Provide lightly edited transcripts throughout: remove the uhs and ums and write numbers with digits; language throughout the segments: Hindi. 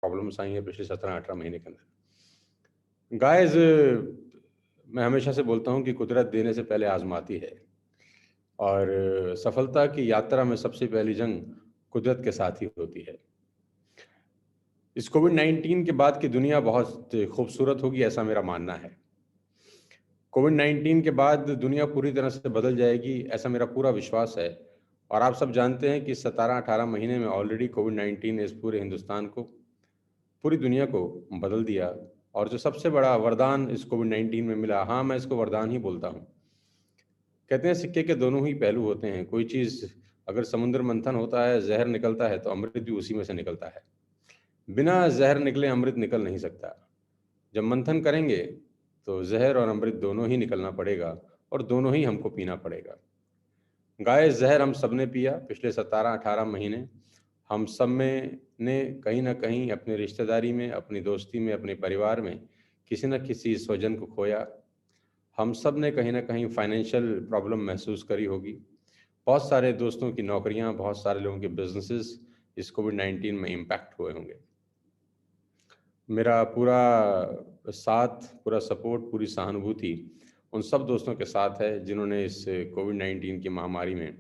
प्रॉब्लम्स आई हैं पिछले 17-18 महीने के अंदर। गाइज़, मैं हमेशा से बोलता हूँ कि कुदरत देने से पहले आज़माती है और सफलता की यात्रा में सबसे पहली जंग कुदरत के साथ ही होती है। इस कोविड-19 के बाद की दुनिया बहुत खूबसूरत होगी, ऐसा मेरा मानना है। कोविड-19 के बाद दुनिया पूरी तरह से बदल जाएगी, ऐसा मेरा पूरा विश्वास है। और आप सब जानते हैं कि 17-18 महीने में ऑलरेडी कोविड-19 ने इस पूरे हिंदुस्तान को, पूरी दुनिया को बदल दिया। और जो सबसे बड़ा वरदान इस कोविड-19 में मिला, हाँ, मैं इसको वरदान ही बोलता हूँ। कहते हैं सिक्के के दोनों ही पहलू होते हैं। कोई चीज़ अगर समुद्र मंथन होता है, ज़हर निकलता है, तो अमृत भी उसी में से निकलता है। बिना ज़हर निकले अमृत निकल नहीं सकता। जब मंथन करेंगे, तो ज़हर और अमृत दोनों ही निकलना पड़ेगा और दोनों ही हमको पीना पड़ेगा। गाय ज़हर हम सबने पिया पिछले 17-18 महीने। हम सब में ने कहीं न कहीं अपनी रिश्तेदारी में, अपनी दोस्ती में, अपने परिवार में किसी न किसी स्वजन को खोया। हम सब ने कहीं न कहीं फाइनेंशियल प्रॉब्लम महसूस करी होगी। बहुत सारे दोस्तों की नौकरियाँ, बहुत सारे लोगों के बिज़नेसेस इस कोविड-19 में इम्पैक्ट हुए होंगे। मेरा पूरा साथ, पूरा सपोर्ट, पूरी सहानुभूति उन सब दोस्तों के साथ है जिन्होंने इस कोविड-19 की महामारी में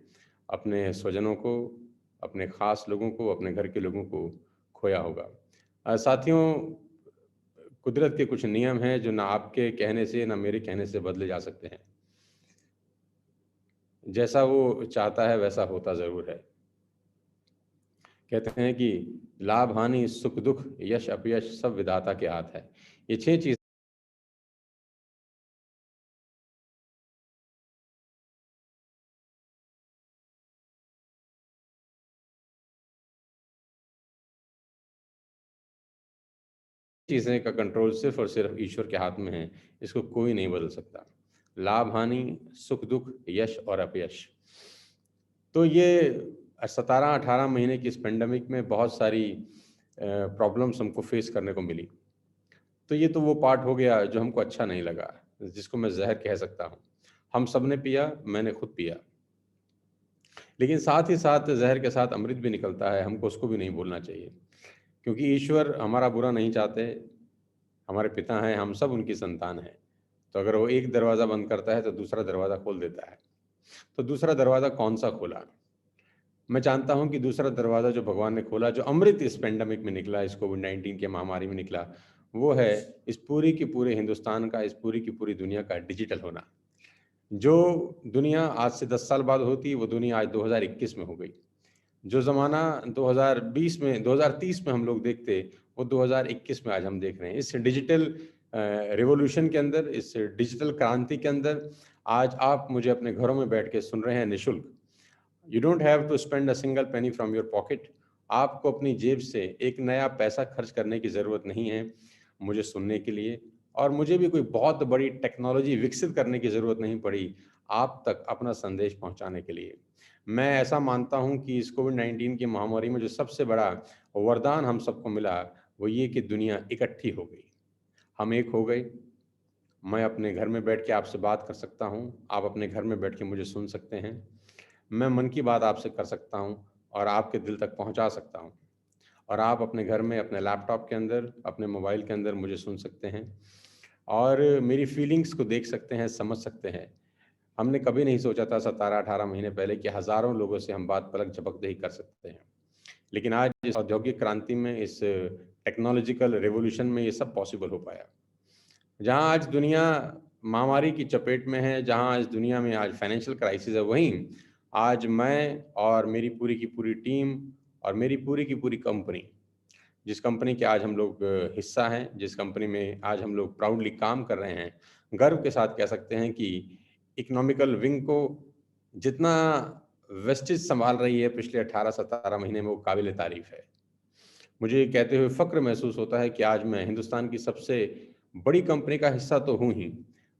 अपने स्वजनों को, अपने ख़ास लोगों को, अपने घर के लोगों को खोया होगा। साथियों, कुदरत के कुछ नियम हैं जो ना आपके कहने से, ना मेरे कहने से बदले जा सकते हैं। जैसा वो चाहता है वैसा होता ज़रूर है। कहते हैं कि लाभ-हानि, सुख-दुख, यश-अपयश सब विधाता के हाथ है। ये 6 चीज़ें का कंट्रोल सिर्फ़ और सिर्फ़ ईश्वर के हाथ में है, इसको कोई नहीं बदल सकता। लाभ-हानि, सुख-दुख, यश और अपयश। तो ये 17-18 महीने की इस पैंडेमिक में बहुत सारी प्रॉब्लम्स हमको फ़ेस करने को मिली। तो ये तो वो पार्ट हो गया जो हमको अच्छा नहीं लगा, जिसको मैं ज़हर कह सकता हूँ। हम सबने पिया, मैंने खुद पिया। लेकिन साथ ही साथ ज़हर के साथ अमृत भी निकलता है, हमको उसको भी नहीं भूलना चाहिए। क्योंकि ईश्वर हमारा बुरा नहीं चाहते, हमारे पिता हैं, हम सब उनकी संतान हैं। तो अगर वो एक दरवाज़ा बंद करता है, तो दूसरा दरवाज़ा खोल देता है। तो दूसरा दरवाज़ा कौन-सा खोला? मैं जानता हूँ कि दूसरा दरवाज़ा जो भगवान ने खोला, जो अमृत इस पैंडेमिक में निकला, इस कोविड-19 की महामारी में निकला, वो है इस पूरी की पूरे हिंदुस्तान का, इस पूरी की पूरी दुनिया का डिजिटल होना। जो दुनिया आज से 10 साल बाद होती, वो दुनिया आज 2021 में हो गई। जो ज़माना 2020 में 2030 में हम लोग देखते, वो 2021 में आज हम देख रहे हैं। इस डिजिटल रिवॉल्यूशन के अंदर, इस डिजिटल क्रांति के अंदर आज आप मुझे अपने घरों में बैठ के सुन रहे हैं निःशुल्क। You don't have to spend a single penny from your pocket. आपको अपनी जेब से एक नया पैसा खर्च करने की ज़रूरत नहीं है मुझे सुनने के लिए, और मुझे भी कोई बहुत बड़ी टेक्नोलॉजी विकसित करने की ज़रूरत नहीं पड़ी आप तक अपना संदेश पहुंचाने के लिए। मैं ऐसा मानता हूं कि इस कोविड-19 की महामारी में जो सबसे बड़ा वरदान हम सबको मिला, वो ये कि दुनिया इकट्ठी हो गई। हम एक हो गए। मैं अपने घर में बैठ के आपसे बात कर सकता हूँ, आप अपने घर में बैठ के मुझे सुन सकते हैं। मैं मन की बात आपसे कर सकता हूँ और आपके दिल तक पहुँचा सकता हूँ। और आप अपने घर में, अपने लैपटॉप के अंदर, अपने मोबाइल के अंदर मुझे सुन सकते हैं और मेरी फीलिंग्स को देख सकते हैं, समझ सकते हैं। हमने कभी नहीं सोचा था 17-18 महीने पहले कि हज़ारों लोगों से हम बात पलक झपकते ही कर सकते हैं। लेकिन आज इस औद्योगिक क्रांति में, इस टेक्नोलॉजिकल रिवॉल्यूशन में ये सब पॉसिबल हो पाया। जहाँ आज दुनिया महामारी की चपेट में है, जहाँ आज दुनिया में आज फाइनेंशियल क्राइसिस है, वहीं आज मैं और मेरी पूरी की पूरी टीम और मेरी पूरी की पूरी कंपनी, जिस कंपनी के आज हम लोग हिस्सा हैं, जिस कंपनी में आज हम लोग प्राउडली काम कर रहे हैं, गर्व के साथ कह सकते हैं कि इकोनॉमिकल विंग को जितना वेस्टेज सँभाल रही है पिछले 18-17 महीने में, वो काबिल-ए-तारीफ़ है। मुझे ये कहते हुए फ़क्र महसूस होता है कि आज मैं हिंदुस्तान की सबसे बड़ी कंपनी का हिस्सा तो हूँ ही,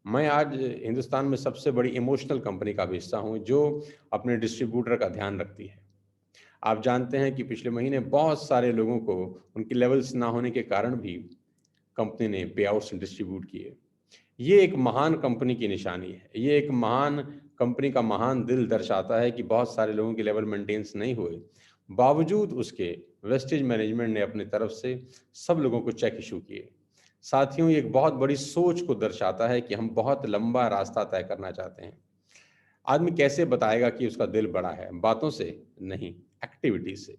मैं आज हिंदुस्तान में सबसे बड़ी इमोशनल कंपनी का भी हिस्सा हूँ, जो अपने डिस्ट्रीब्यूटर का ध्यान रखती है। आप जानते हैं कि पिछले महीने बहुत सारे लोगों को उनकी लेवल्स ना होने के कारण भी कंपनी ने पे आउट्स डिस्ट्रीब्यूट किए। ये एक महान कंपनी की निशानी है। ये एक महान कंपनी का महान दिल दर्शाता है कि बहुत सारे लोगों के लेवल मेंटेन्स नहीं हुए। बावजूद उसके वेस्टेज मैनेजमेंट ने अपनी तरफ से सब लोगों को चेक इशू किए। साथियों, ये एक बहुत बड़ी सोच को दर्शाता है कि हम बहुत लंबा रास्ता तय करना चाहते हैं। आदमी कैसे बताएगा कि उसका दिल बड़ा है? बातों से नहीं, एक्टिविटीज से।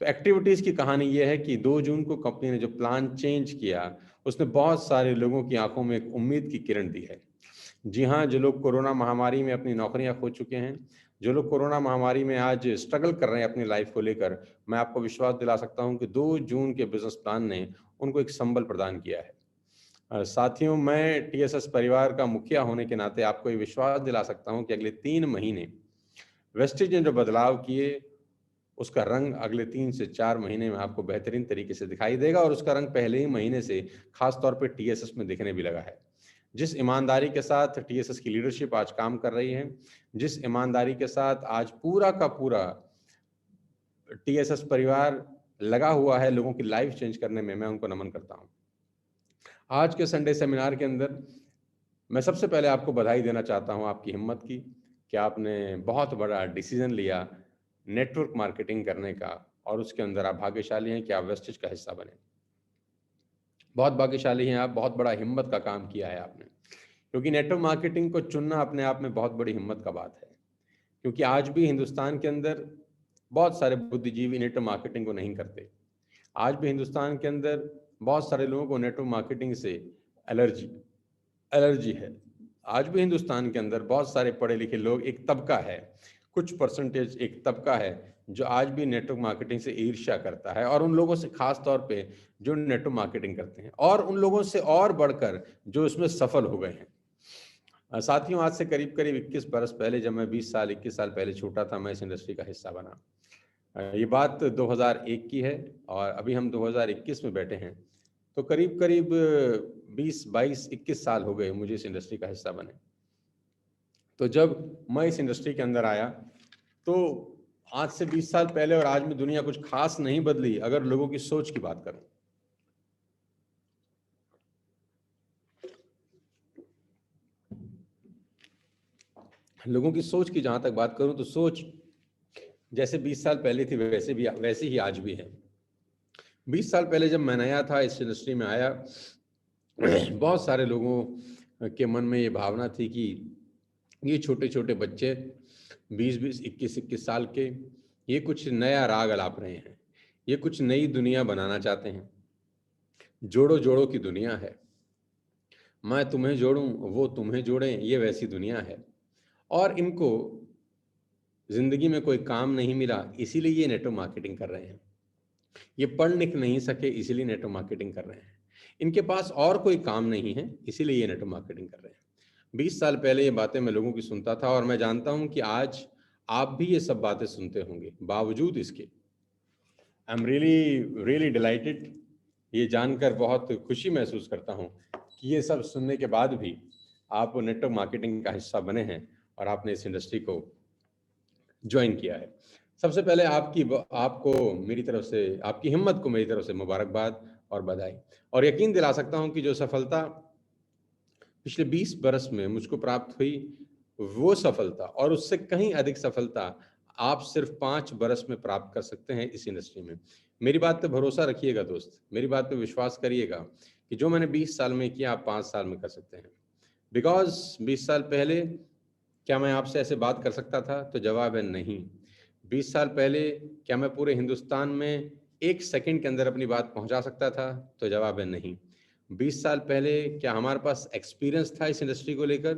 तो एक्टिविटीज की कहानी यह है कि 2 जून को कंपनी ने जो प्लान चेंज किया, उसने बहुत सारे लोगों की आंखों में एक उम्मीद की किरण दी है। जी हाँ, जो लोग कोरोना महामारी में अपनी नौकरियां खो चुके हैं, जो लोग कोरोना महामारी में आज स्ट्रगल कर रहे हैं अपनी लाइफ को लेकर, मैं आपको विश्वास दिला सकता हूं कि 2 जून के बिजनेस प्लान ने उनको एक संबल प्रदान किया है। साथियों, मैं टीएसएस परिवार का मुखिया होने के नाते आपको ये विश्वास दिला सकता हूं कि अगले 3 महीने वेस्टेज ने जो बदलाव किए, उसका रंग अगले 3 से 4 महीने में आपको बेहतरीन तरीके से दिखाई देगा और उसका रंग पहले ही महीने से खास तौर पे टीएसएस में दिखने भी लगा है। जिस ईमानदारी के साथ टीएसएस की लीडरशिप आज काम कर रही है, जिस ईमानदारी के साथ आज पूरा का पूरा टीएसएस परिवार लगा हुआ है लोगों की लाइफ चेंज करने में, मैं उनको नमन करता हूं। आज के संडे सेमिनार के अंदर मैं सबसे पहले आपको बधाई देना चाहता हूं आपकी हिम्मत की, कि आपने बहुत बड़ा डिसीजन लिया नेटवर्क मार्केटिंग करने का, और उसके अंदर आप भाग्यशाली हैं कि आप वेस्टेज का हिस्सा बने। बहुत भाग्यशाली हैं आप, बहुत बड़ा हिम्मत का काम किया है आपने, क्योंकि नेटवर्क मार्केटिंग को चुनना अपने आप में बहुत बड़ी हिम्मत का बात है। क्योंकि आज भी हिंदुस्तान के अंदर बहुत सारे बुद्धिजीवी नेटवर्क मार्केटिंग को नहीं करते। आज भी हिंदुस्तान के अंदर बहुत सारे लोगों को नेटवर्क मार्केटिंग से एलर्जी एलर्जी है। आज भी हिंदुस्तान के अंदर बहुत सारे पढ़े लिखे लोग, एक तबका है, कुछ परसेंटेज एक तबका है जो आज भी नेटवर्क मार्केटिंग से ईर्ष्या करता है, और उन लोगों से खास तौर पे जो नेटवर्क मार्केटिंग करते हैं, और उन लोगों से और बढ़कर जो इसमें सफल हो गए हैं। साथियों, आज से करीब करीब 21 बरस पहले, जब मैं 20 साल 21 साल पहले छोटा था, मैं इस इंडस्ट्री का हिस्सा बना। ये बात 2001 की है और अभी हम 2021 में बैठे हैं, तो करीब करीब 20 22 21 साल हो गए मुझे इस इंडस्ट्री का हिस्सा बने। तो जब मैं इस इंडस्ट्री के अंदर आया, तो आज से 20 साल पहले और आज में दुनिया कुछ खास नहीं बदली अगर लोगों की सोच की बात करूं। लोगों की सोच की जहां तक बात करूं, तो सोच जैसे 20 साल पहले थी वैसे ही आज भी है। 20 साल पहले जब मैं नया था, इस इंडस्ट्री में आया, बहुत सारे लोगों के मन में ये भावना थी कि ये छोटे छोटे बच्चे 20-20 21-21 साल के, ये कुछ नया राग अलाप रहे हैं, ये कुछ नई दुनिया बनाना चाहते हैं। जोड़ो जोड़ो की दुनिया है, मैं तुम्हें जोड़ूं वो तुम्हें जोड़ें, ये वैसी दुनिया है। और इनको जिंदगी में कोई काम नहीं मिला, इसीलिए ये नेटवर्क मार्केटिंग कर रहे हैं। ये पढ़ लिख नहीं सके, इसीलिए नेटवर्क मार्केटिंग कर रहे हैं। इनके पास और कोई काम नहीं है, इसीलिए ये नेटवर्क मार्केटिंग कर रहे हैं। 20 साल पहले ये बातें मैं लोगों की सुनता था, और मैं जानता हूं कि आज आप भी ये सब बातें सुनते होंगे। बावजूद इसके, I am really really dilated, ये जानकर बहुत खुशी महसूस करता हूं कि ये सब सुनने के बाद भी आप नेटवर्क मार्केटिंग का हिस्सा बने हैं और आपने इस इंडस्ट्री को ज्वाइन किया है। सबसे पहले आपको मेरी तरफ से, आपकी हिम्मत को मेरी तरफ से मुबारकबाद और बधाई। और यकीन दिला सकता हूं कि जो सफलता पिछले 20 बरस में मुझको प्राप्त हुई, वो सफलता और उससे कहीं अधिक सफलता आप सिर्फ 5 बरस में प्राप्त कर सकते हैं इस इंडस्ट्री में। मेरी बात पे भरोसा रखिएगा दोस्त, मेरी बात पे विश्वास करिएगा कि जो मैंने 20 साल में किया, आप 5 साल में कर सकते हैं। बिकॉज 20 साल पहले क्या मैं आपसे ऐसे बात कर सकता था? तो जवाब है नहीं। 20 साल पहले क्या मैं पूरे हिंदुस्तान में 1 सेकंड के अंदर अपनी बात पहुंचा सकता था? तो जवाब है नहीं। 20 साल पहले क्या हमारे पास एक्सपीरियंस था इस इंडस्ट्री को लेकर?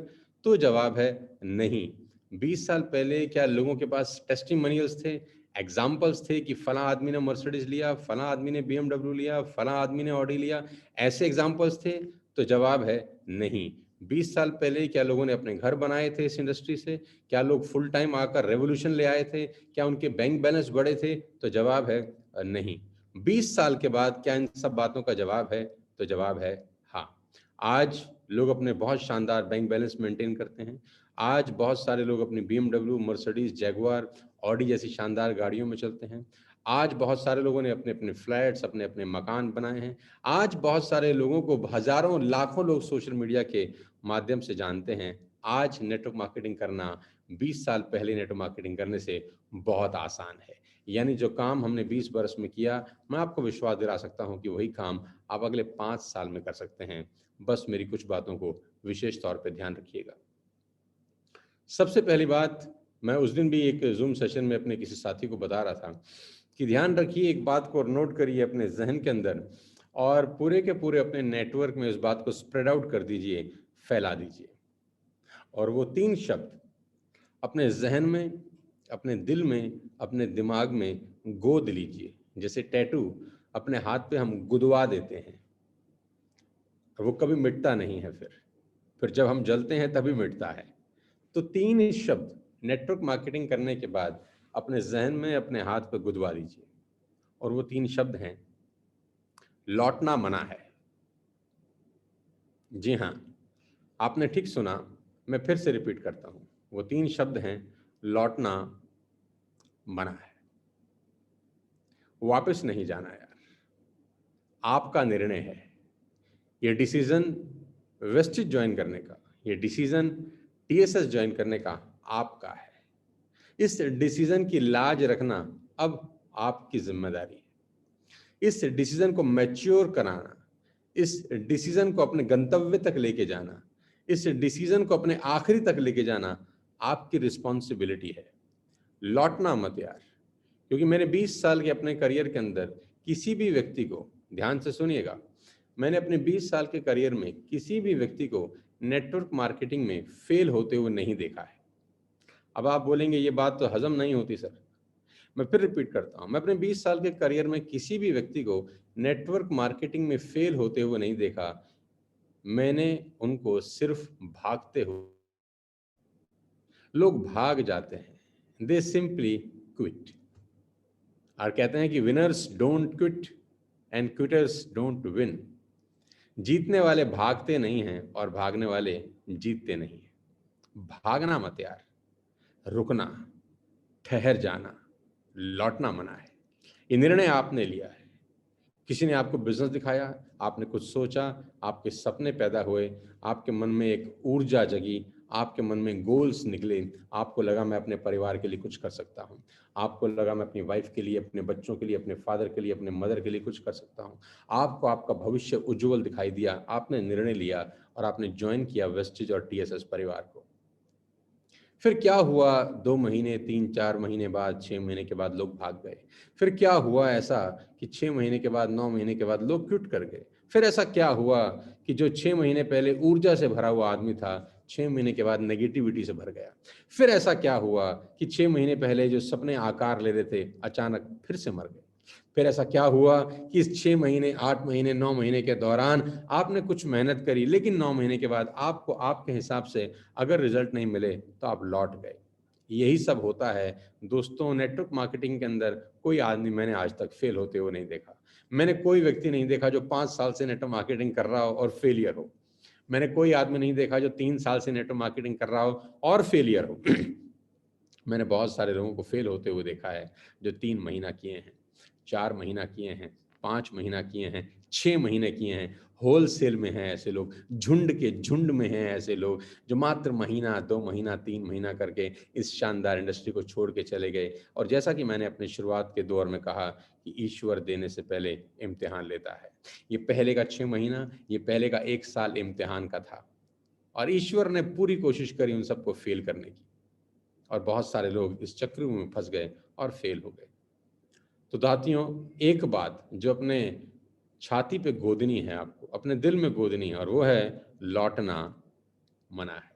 तो जवाब है नहीं। 20 साल पहले क्या लोगों के पास टेस्टिमोनियल्स थे, एग्जाम्पल्स थे कि फला आदमी ने मर्सिडीज लिया, फला आदमी ने BMW लिया, फला आदमी ने ऑडी लिया? ऐसे एग्जाम्पल्स थे? तो जवाब है नहीं। 20 साल पहले क्या लोगों ने अपने घर बनाए थे इस इंडस्ट्री से? क्या लोग फुल टाइम आकर रेवोल्यूशन ले आए थे? क्या उनके बैंक बैलेंस बढ़े थे? तो जवाब है नहीं। 20 साल के बाद क्या इन सब बातों का जवाब है? तो जवाब है हाँ। आज लोग अपने बहुत शानदार बैंक बैलेंस मेंटेन करते हैं। आज बहुत सारे लोग अपनी BMW, मर्सिडीज, जैगुआर, ऑडी जैसी शानदार गाड़ियों में चलते हैं। आज बहुत सारे लोगों ने अपने अपने फ्लैट्स, अपने अपने मकान बनाए हैं। आज बहुत सारे लोगों को, हजारों लाखों लोग सोशल मीडिया के माध्यम से जानते हैं। आज नेटवर्क मार्केटिंग करना 20 साल पहले नेटवर्क मार्केटिंग करने से बहुत आसान है। यानी जो काम हमने 20 वर्ष में किया, मैं आपको विश्वास दिला सकता हूं कि वही काम आप अगले 5 साल में कर सकते हैं। बस मेरी कुछ बातों को विशेष तौर पे ध्यान रखिएगा। सबसे पहली बात, मैं उस दिन भी एक ज़ूम सेशन में अपने किसी साथी को बता रहा था कि ध्यान रखिए, एक बात को नोट करिए अपने ज़हन के अंदर और पूरे के पूरे अपने नेटवर्क में उस बात को स्प्रेड आउट कर दीजिए, फैला दीजिए। और वो 3 शब्द अपने ज़हन में, अपने दिल में, अपने दिमाग में गोद लीजिए। जैसे टैटू अपने हाथ पे हम गुदवा देते हैं, वो कभी मिटता नहीं है, फिर जब हम जलते हैं तभी मिटता है। तो 3 शब्द नेटवर्क मार्केटिंग करने के बाद अपने ज़हन में, अपने हाथ पे गुदवा दीजिए। और वो 3 शब्द हैं, लौटना मना है। जी हाँ, आपने ठीक सुना, मैं फिर से रिपीट करता हूँ। वो 3 शब्द हैं, लौटना मना है। वापस नहीं जाना यार, आपका निर्णय है। ये डिसीजन वेस्टेज ज्वाइन करने का, ये डिसीजन टीएसएस ज्वाइन करने का आपका है। इस डिसीजन की लाज रखना अब आपकी जिम्मेदारी है। इस डिसीजन को मैच्योर कराना, इस डिसीजन को अपने गंतव्य तक लेके जाना, इस डिसीजन को अपने आखिरी तक लेके जाना आपकी रिस्पॉन्सिबिलिटी है। लौटना मत यार, क्योंकि मैंने 20 साल के अपने करियर के अंदर किसी भी व्यक्ति को, ध्यान से सुनिएगा, मैंने अपने 20 साल के करियर में किसी भी व्यक्ति को नेटवर्क मार्केटिंग में फेल होते हुए नहीं देखा है। अब आप बोलेंगे ये बात तो हजम नहीं होती सर। मैं फिर रिपीट करता हूं, मैं अपने 20 साल के करियर में किसी भी व्यक्ति को नेटवर्क मार्केटिंग में फेल होते हुए नहीं देखा। मैंने उनको सिर्फ भागते हुए, लोग भाग जाते हैं, दे सिंपली क्विट। और कहते हैं कि winners don't quit and quitters don't win. जीतने वाले भागते नहीं हैं और भागने वाले जीतते नहीं हैं। भागना मत यार, रुकना, ठहर जाना, लौटना मना है। ये निर्णय आपने लिया है। किसी ने आपको बिजनेस दिखाया, आपने कुछ सोचा, आपके सपने पैदा हुए, आपके मन में एक ऊर्जा जगी, आपके मन में गोल्स निकले, आपको लगा मैं अपने परिवार के लिए कुछ कर सकता हूँ, आपको लगा मैं अपनी वाइफ के लिए, अपने बच्चों के लिए, अपने फादर के लिए, अपने मदर के लिए कुछ कर सकता हूँ। आपको आपका भविष्य उज्जवल दिखाई दिया, आपने निर्णय लिया और आपने ज्वाइन किया वेस्टेज और टीएसएस परिवार को। फिर क्या हुआ, 2 महीने, 3-4 महीने बाद, 6 महीने के बाद लोग भाग गए। फिर क्या हुआ ऐसा कि 6 महीने के बाद, 9 महीने के बाद लोग क्विट कर गए। फिर ऐसा क्या हुआ कि जो 6 महीने पहले ऊर्जा से भरा हुआ आदमी था, 6 महीने के बाद नेगेटिविटी से भर गया। फिर ऐसा क्या हुआ कि 6 महीने पहले जो सपने आकार ले रहे थे, अचानक फिर से मर गए। फिर ऐसा क्या हुआ कि इस 6 महीने, 8 महीने, 9 महीने के दौरान आपने कुछ मेहनत करी, लेकिन 9 महीने के बाद आपको आपके हिसाब से अगर रिजल्ट नहीं मिले तो आप लौट गए। यही सब होता है दोस्तों। नेटवर्क मार्केटिंग के अंदर कोई आदमी मैंने आज तक फेल होते हुए नहीं देखा। मैंने कोई व्यक्ति नहीं देखा जो 5 साल से नेटवर्क मार्केटिंग कर रहा हो और फेलियर हो। मैंने कोई आदमी नहीं देखा जो 3 साल से नेटवर्क मार्केटिंग कर रहा हो और फेलियर हो। मैंने बहुत सारे लोगों को फेल होते हुए देखा है जो 3 महीना किए हैं, 4 महीना किए हैं, 5 महीना किए हैं, 6 महीने किए हैं। होलसेल में हैं ऐसे लोग, झुंड के झुंड में हैं ऐसे लोग जो मात्र महीना, 2 महीना, 3 महीना करके इस शानदार इंडस्ट्री को छोड़ के चले गए। और जैसा कि मैंने अपने शुरुआत के दौर में कहा कि ईश्वर देने से पहले इम्तिहान लेता है। ये पहले का 6 महीना, ये पहले का 1 साल इम्तिहान का था और ईश्वर ने पूरी कोशिश करी उन सबको फेल करने की। और बहुत सारे लोग इस चक्र में फंस गए और फेल हो गए। तो साथियों, एक बात जो अपने छाती पे गोदनी है, आपको अपने दिल में गोदनी है, और वो है लौटना मना है।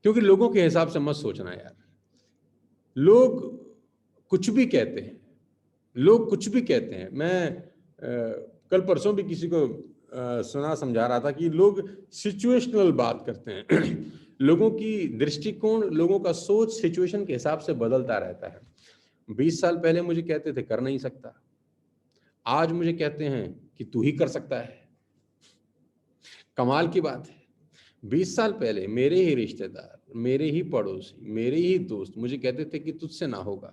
क्योंकि लोगों के हिसाब से मत सोचना यार। लोग कुछ भी कहते हैं, लोग कुछ भी कहते हैं। मैं कल परसों भी किसी को सुना समझा रहा था कि लोग सिचुएशनल बात करते हैं। लोगों की दृष्टिकोण, लोगों का सोच सिचुएशन के हिसाब से बदलता रहता है। 20 साल पहले मुझे कहते थे कर नहीं सकता, आज मुझे कहते हैं कि तू ही कर सकता है। कमाल की बात है, 20 साल पहले मेरे ही रिश्तेदार, मेरे ही पड़ोसी, मेरे ही दोस्त मुझे कहते थे कि तुझसे ना होगा,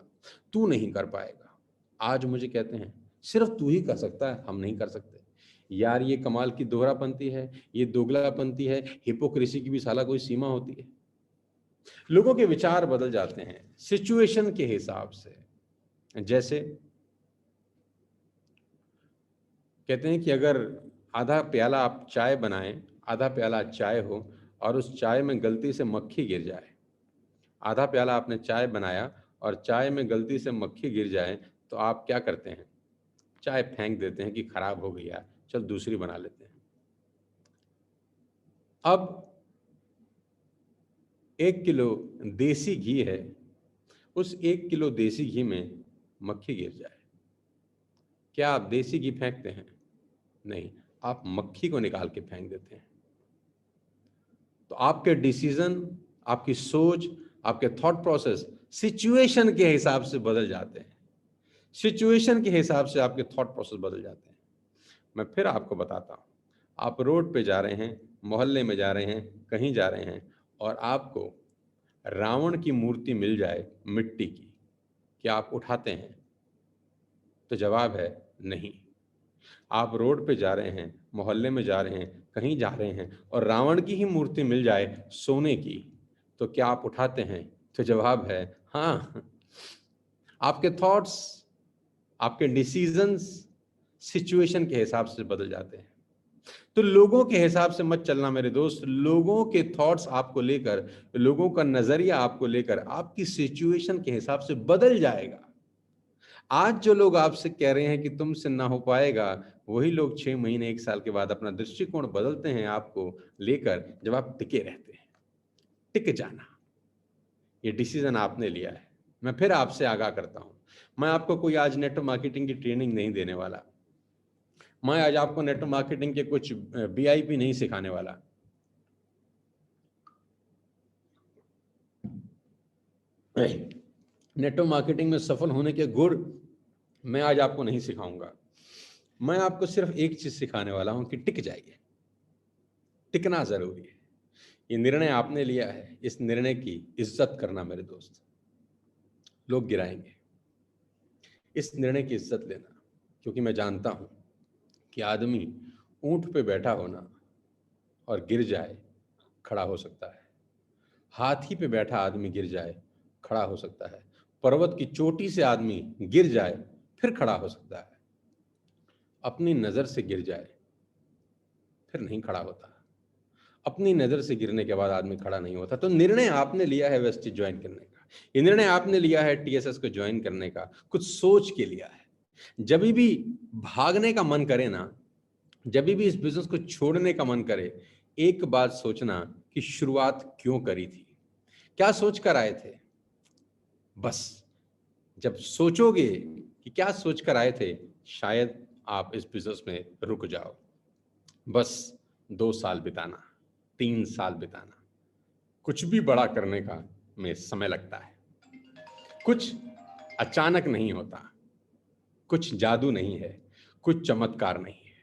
तू नहीं कर पाएगा। आज मुझे कहते हैं सिर्फ तू ही कर सकता है, हम नहीं कर सकते। यार ये कमाल की दोहरापंथी है, ये दोगलापंथी है, हिपोक्रेसी की भी साला कोई सीमा होती है। लोगों के विचार बदल जाते हैं सिचुएशन के हिसाब से। जैसे कहते हैं कि अगर आधा प्याला आप चाय बनाएं, आधा प्याला चाय हो और उस चाय में गलती से मक्खी गिर जाए, आधा प्याला आपने चाय बनाया और चाय में गलती से मक्खी गिर जाए, तो आप क्या करते हैं? चाय फेंक देते हैं कि खराब हो गई यार, चल दूसरी बना लेते हैं। अब 1 किलो देसी घी है, उस 1 किलो देसी घी में मक्खी गिर जाए, क्या आप देसी घी फेंकते हैं? नहीं, आप मक्खी को निकाल के फेंक देते हैं। तो आपके डिसीजन, आपकी सोच, आपके थॉट प्रोसेस सिचुएशन के हिसाब से बदल जाते हैं। सिचुएशन के हिसाब से आपके थॉट प्रोसेस बदल जाते हैं। मैं फिर आपको बताता हूँ, आप रोड पे जा रहे हैं, मोहल्ले में जा रहे हैं, कहीं जा रहे हैं और आपको रावण की मूर्ति मिल जाए मिट्टी की, क्या आप उठाते हैं? तो जवाब है नहीं। आप रोड पे जा रहे हैं, मोहल्ले में जा रहे हैं, कहीं जा रहे हैं और रावण की ही मूर्ति मिल जाए सोने की, तो क्या आप उठाते हैं? तो जवाब है हाँ। आपके थॉट्स, आपके डिसीजंस सिचुएशन के हिसाब से बदल जाते हैं। तो लोगों के हिसाब से मत चलना मेरे दोस्त। लोगों के थॉट्स आपको लेकर, लोगों का नजरिया आपको लेकर आपकी सिचुएशन के हिसाब से बदल जाएगा। आज जो लोग आपसे कह रहे हैं कि तुमसे ना हो पाएगा, वही लोग 6 महीने 1 साल के बाद अपना दृष्टिकोण बदलते हैं आपको लेकर, जब आप टिके रहते हैं। टिक जाना, ये डिसीजन आपने लिया है। मैं फिर आपसे आगाह करता हूं, मैं आपको कोई आज नेटवर्क मार्केटिंग की ट्रेनिंग नहीं देने वाला। मैं आज आपको नेटवर्क मार्केटिंग के कुछ BIP नहीं सिखाने वाला। नेटवर्क मार्केटिंग में सफल होने के गुर मैं आज आपको नहीं सिखाऊंगा। मैं आपको सिर्फ एक चीज सिखाने वाला हूं कि टिक जाइए। टिकना जरूरी है। ये निर्णय आपने लिया है, इस निर्णय की इज्जत करना मेरे दोस्त। लोग गिराएंगे, इस निर्णय की इज्जत लेना, क्योंकि मैं जानता हूं कि आदमी ऊंट पे बैठा होना और गिर जाए, खड़ा हो सकता है। हाथी पे बैठा आदमी गिर जाए, खड़ा हो सकता है। पर्वत की चोटी से आदमी गिर जाए, फिर खड़ा हो सकता है। अपनी नजर से गिर जाए, फिर नहीं खड़ा होता। अपनी नजर से गिरने के बाद आदमी खड़ा नहीं होता। तो निर्णय आपने लिया है वेस्टेज ज्वाइन करने का, ये निर्णय आपने लिया है TSS को ज्वाइन करने का, कुछ सोच के लिया है। जब भी भागने का मन करे ना, जब भी इस बिजनेस को छोड़ने का मन करे, एक बात सोचना कि शुरुआत क्यों करी थी, क्या सोच कर आए थे। बस जब सोचोगे कि क्या सोच कर आए थे, शायद आप इस बिजनेस में रुक जाओ। बस 2 साल बिताना, 3 साल बिताना, कुछ भी बड़ा करने का में समय लगता है। कुछ अचानक नहीं होता, कुछ जादू नहीं है, कुछ चमत्कार नहीं है।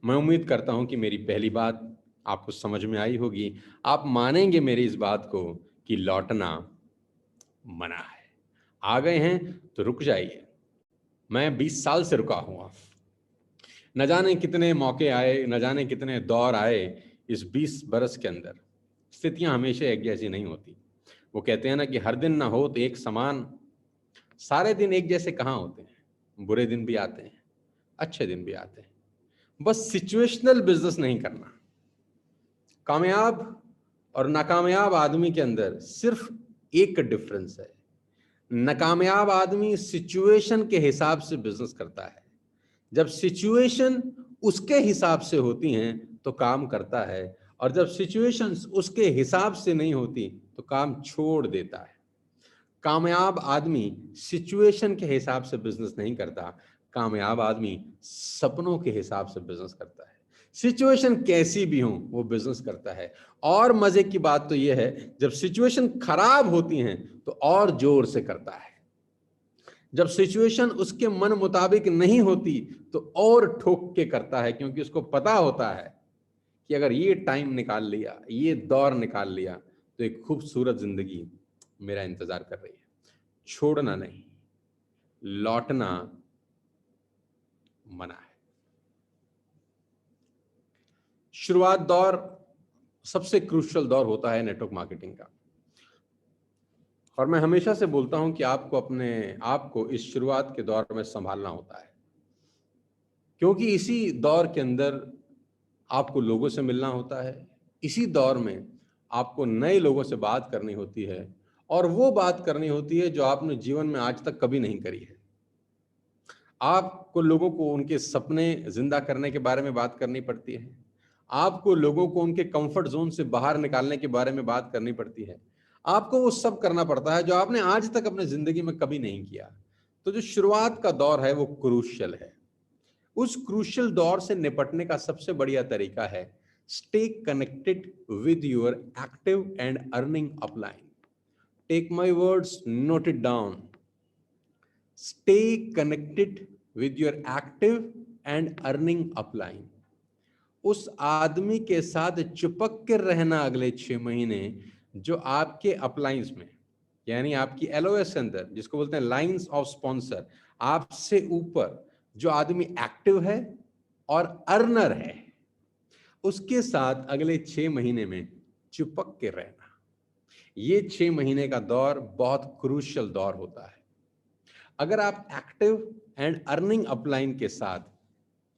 मैं उम्मीद करता हूं कि मेरी पहली बात आपको समझ में आई होगी। आप मानेंगे मेरी इस बात को कि लौटना मना है। आ गए हैं तो रुक जाइए। मैं 20 साल से रुका हुआ, न जाने कितने मौके आए, न जाने कितने दौर आए इस 20 बरस के अंदर। स्थितियां हमेशा एक जैसी नहीं होती। वो कहते हैं ना कि हर दिन ना हो तो एक समान। सारे दिन एक जैसे कहाँ होते हैं? बुरे दिन भी आते हैं, अच्छे दिन भी आते हैं। बस सिचुएशनल बिजनेस नहीं करना। कामयाब और नाकामयाब आदमी के अंदर सिर्फ एक डिफरेंस है। नाकामयाब आदमी सिचुएशन के हिसाब से बिजनेस करता है। जब सिचुएशन उसके हिसाब से होती हैं तो काम करता है, और जब सिचुएशंस उसके हिसाब से नहीं होती तो काम छोड़ देता है। कामयाब आदमी सिचुएशन के हिसाब से बिजनेस नहीं करता, कामयाब आदमी सपनों के हिसाब से बिजनेस करता है। सिचुएशन कैसी भी हो वो बिजनेस करता है। और मजे की बात तो यह है, जब सिचुएशन खराब होती हैं तो और जोर से करता है। जब सिचुएशन उसके मन मुताबिक नहीं होती तो और ठोक के करता है, क्योंकि उसको पता होता है कि अगर ये टाइम निकाल लिया, ये दौर निकाल लिया, तो एक खूबसूरत जिंदगी मेरा इंतजार कर रही है। छोड़ना नहीं, लौटना मना है। शुरुआत दौर सबसे क्रूशियल दौर होता है नेटवर्क मार्केटिंग का। और मैं हमेशा से बोलता हूं कि आपको अपने आप को इस शुरुआत के दौर में संभालना होता है, क्योंकि इसी दौर के अंदर आपको लोगों से मिलना होता है, इसी दौर में आपको नए लोगों से बात करनी होती है, और वो बात करनी होती है जो आपने जीवन में आज तक कभी नहीं करी है। आपको लोगों को उनके सपने जिंदा करने के बारे में बात करनी पड़ती है। आपको लोगों को उनके कंफर्ट जोन से बाहर निकालने के बारे में बात करनी पड़ती है। आपको वो सब करना पड़ता है जो आपने आज तक अपने जिंदगी में कभी नहीं किया। तो जो शुरुआत का दौर है वो क्रूशियल है। उस क्रूशियल दौर से निपटने का सबसे बढ़िया तरीका है stay connected with your active and earning upline. Take my words, note it down. Stay connected with your active and earning upline. उस आदमी के साथ चिपक कर रहना अगले 6 महीने जो आपके अपलाइंस में, यानी आपकी एलओएस के अंदर, जिसको बोलते हैं लाइंस ऑफ स्पॉन्सर, आपसे ऊपर जो आदमी एक्टिव है और अर्नर है, उसके साथ अगले 6 महीने में चिपक के रहना। ये 6 महीने का दौर बहुत क्रूशियल दौर होता है। अगर आप एक्टिव एंड अर्निंग अपलाइन के साथ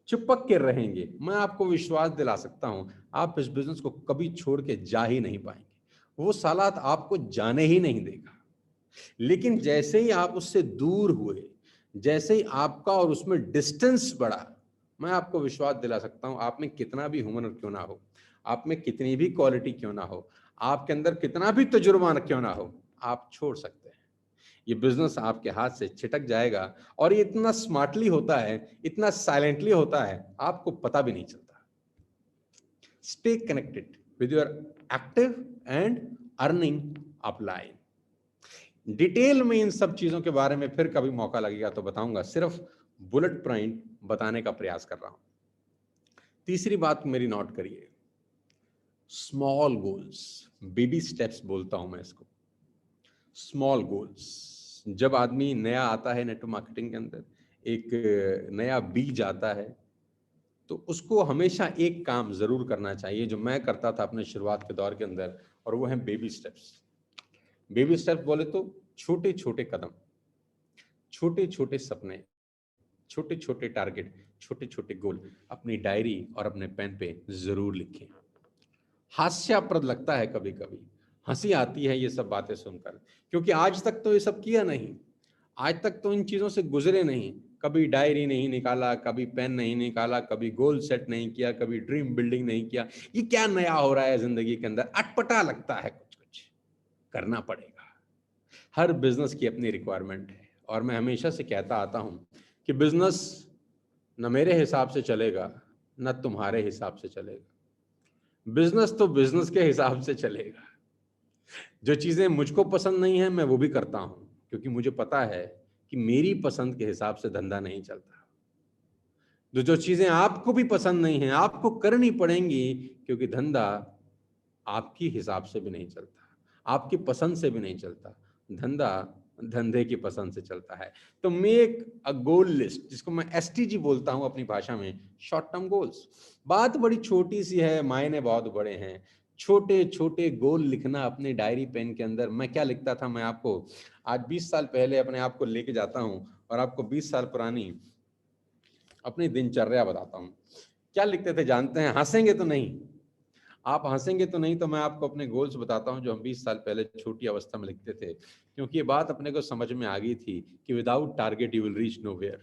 चिपक के रहेंगे, मैं आपको विश्वास दिला सकता हूं, आप इस बिजनेस को कभी छोड़ के जा ही नहीं पाएंगे। वो सालात आपको जाने ही नहीं देगा। लेकिन जैसे ही आप उससे दूर हुए, जैसे ही आपका और उसमें डिस्टेंस बढ़ा, मैं आपको विश्वास दिला सकता हूं, आप में कितना भी हुनर क्यों ना हो, आप में कितनी भी क्वालिटी क्यों ना हो, आपके अंदर कितना भी तजुर्बा क्यों ना हो, आप छोड़ सकते हैं। ये बिजनेस आपके हाथ से छिटक जाएगा, और ये इतना स्मार्टली होता है, इतना साइलेंटली होता है, आपको पता भी नहीं चलता। Stay connected with your active and earning upline. Detail में इन सब चीजों के बारे में फिर कभी मौका लगेगा तो बताऊंगा, सिर्फ बुलेट पॉइंट बताने का प्रयास कर रहा हूं। तीसरी बात मेरी नोट करिए, स्मॉल गोल्स, बेबी स्टेप्स बोलता हूं मैं इसको। Small goals. जब आदमी नया आता है नेटवर्क मार्केटिंग के अंदर, एक नया बीज आता है, तो उसको हमेशा एक काम जरूर करना चाहिए जो मैं करता था अपने शुरुआत के दौर के अंदर, और वो है बेबी स्टेप्स। बेबी स्टेप्स बोले तो छोटे छोटे कदम, छोटे छोटे सपने, छोटे छोटे टारगेट, छोटे छोटे गोल अपनी डायरी और अपने पेन पे जरूर लिखें। हास्यास्पद लगता है कभी कभी, हंसी आती है ये सब बातें सुनकर, क्योंकि आज तक तो ये सब किया नहीं, आज तक तो इन चीजों से गुजरे नहीं। कभी डायरी नहीं निकाला, कभी पेन नहीं निकाला, कभी गोल सेट नहीं किया, कभी ड्रीम बिल्डिंग नहीं किया। ये क्या नया हो रहा है जिंदगी के अंदर, अटपटा लगता है, कुछ कुछ करना पड़ेगा। हर बिजनेस की अपनी रिक्वायरमेंट है, और मैं हमेशा से कहता आता हूं कि बिजनेस न मेरे हिसाब से चलेगा, न तुम्हारे हिसाब से चलेगा। बिजनेस तो बिजनेस के हिसाब से चलेगा। जो चीजें मुझको पसंद नहीं है मैं वो भी करता हूं, क्योंकि मुझे पता है कि मेरी पसंद के हिसाब से धंधा नहीं चलता। जो चीजें आपको भी पसंद नहीं है आपको करनी पड़ेंगी, क्योंकि धंधा आपकी हिसाब से भी नहीं चलता, आपकी पसंद से भी नहीं चलता। धंधा धंधे की पसंद से चलता है। तो मेक अ गोल लिस्ट, जिसको मैं एसटीजी बोलता हूं अपनी भाषा में, शॉर्ट टर्म गोल्स। बात बड़ी छोटी सी है, मायने बहुत बड़े हैं। छोटे छोटे गोल लिखना अपनी डायरी पेन के अंदर। मैं क्या लिखता था, मैं आपको आज 20 साल पहले अपने आप को लेके जाता हूं, और आपको 20 साल पुरानी अपनी दिनचर्या बताता हूं। क्या लिखते थे जानते हैं? हंसेंगे तो नहीं, आप हंसेंगे तो नहीं, तो मैं आपको अपने गोल्स बताता हूं जो हम 20 साल पहले छोटी अवस्था में लिखते थे, क्योंकि ये बात अपने को समझ में आ गई थी कि without target you will reach nowhere,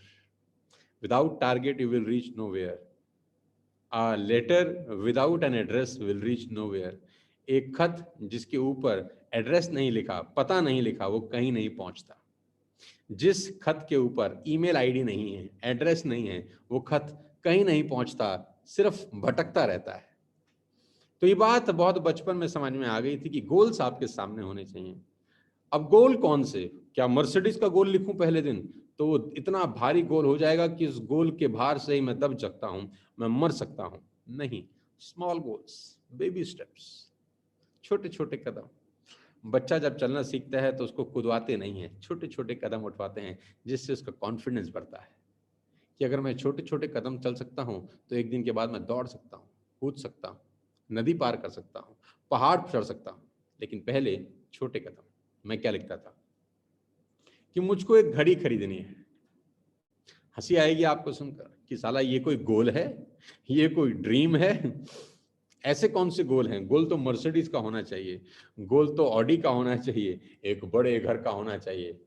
without target you will reach nowhere, a letter without an address will reach nowhere. एक खत जिसके ऊपर एड्रेस नहीं लिखा, पता नहीं लिखा, वो कहीं नहीं पहुंचता। जिस खत के ऊपर ईमेल आईडी नहीं है, एड्रेस नहीं है, वो खत कहीं नहीं पहुंचता, सिर्फ भटकता रहता है। तो ये बात बहुत बचपन में समझ में आ गई थी कि गोल्स आपके सामने होने चाहिए। अब गोल कौन से? क्या मर्सिडीज का गोल लिखूं पहले दिन? तो वो इतना भारी गोल हो जाएगा कि इस गोल के भार से ही मैं दब सकता हूं, मैं मर सकता हूं। नहीं, स्मॉल गोल्स, बेबी स्टेप्स, छोटे छोटे कदम। बच्चा जब चलना सीखता है तो उसको कुदवाते नहीं है, छोटे छोटे कदम उठवाते हैं, जिससे उसका कॉन्फिडेंस बढ़ता है कि अगर मैं छोटे छोटे कदम चल सकता हूं तो एक दिन के बाद मैं दौड़ सकता हूं, कूद सकता हूं, नदी पार कर सकता हूं, पहाड़ चढ़ सकता हूं। लेकिन पहले छोटे कदम। मैं क्या लिखता था कि मुझको एक घड़ी खरीदनी है। हंसी आएगी आपको सुनकर कि साला ये कोई गोल है, ये कोई ड्रीम है। ऐसे कौन से गोल हैं? गोल तो मर्सिडीज का होना चाहिए, गोल तो ऑडी का होना चाहिए, एक बड़े घर का होना चाहिए।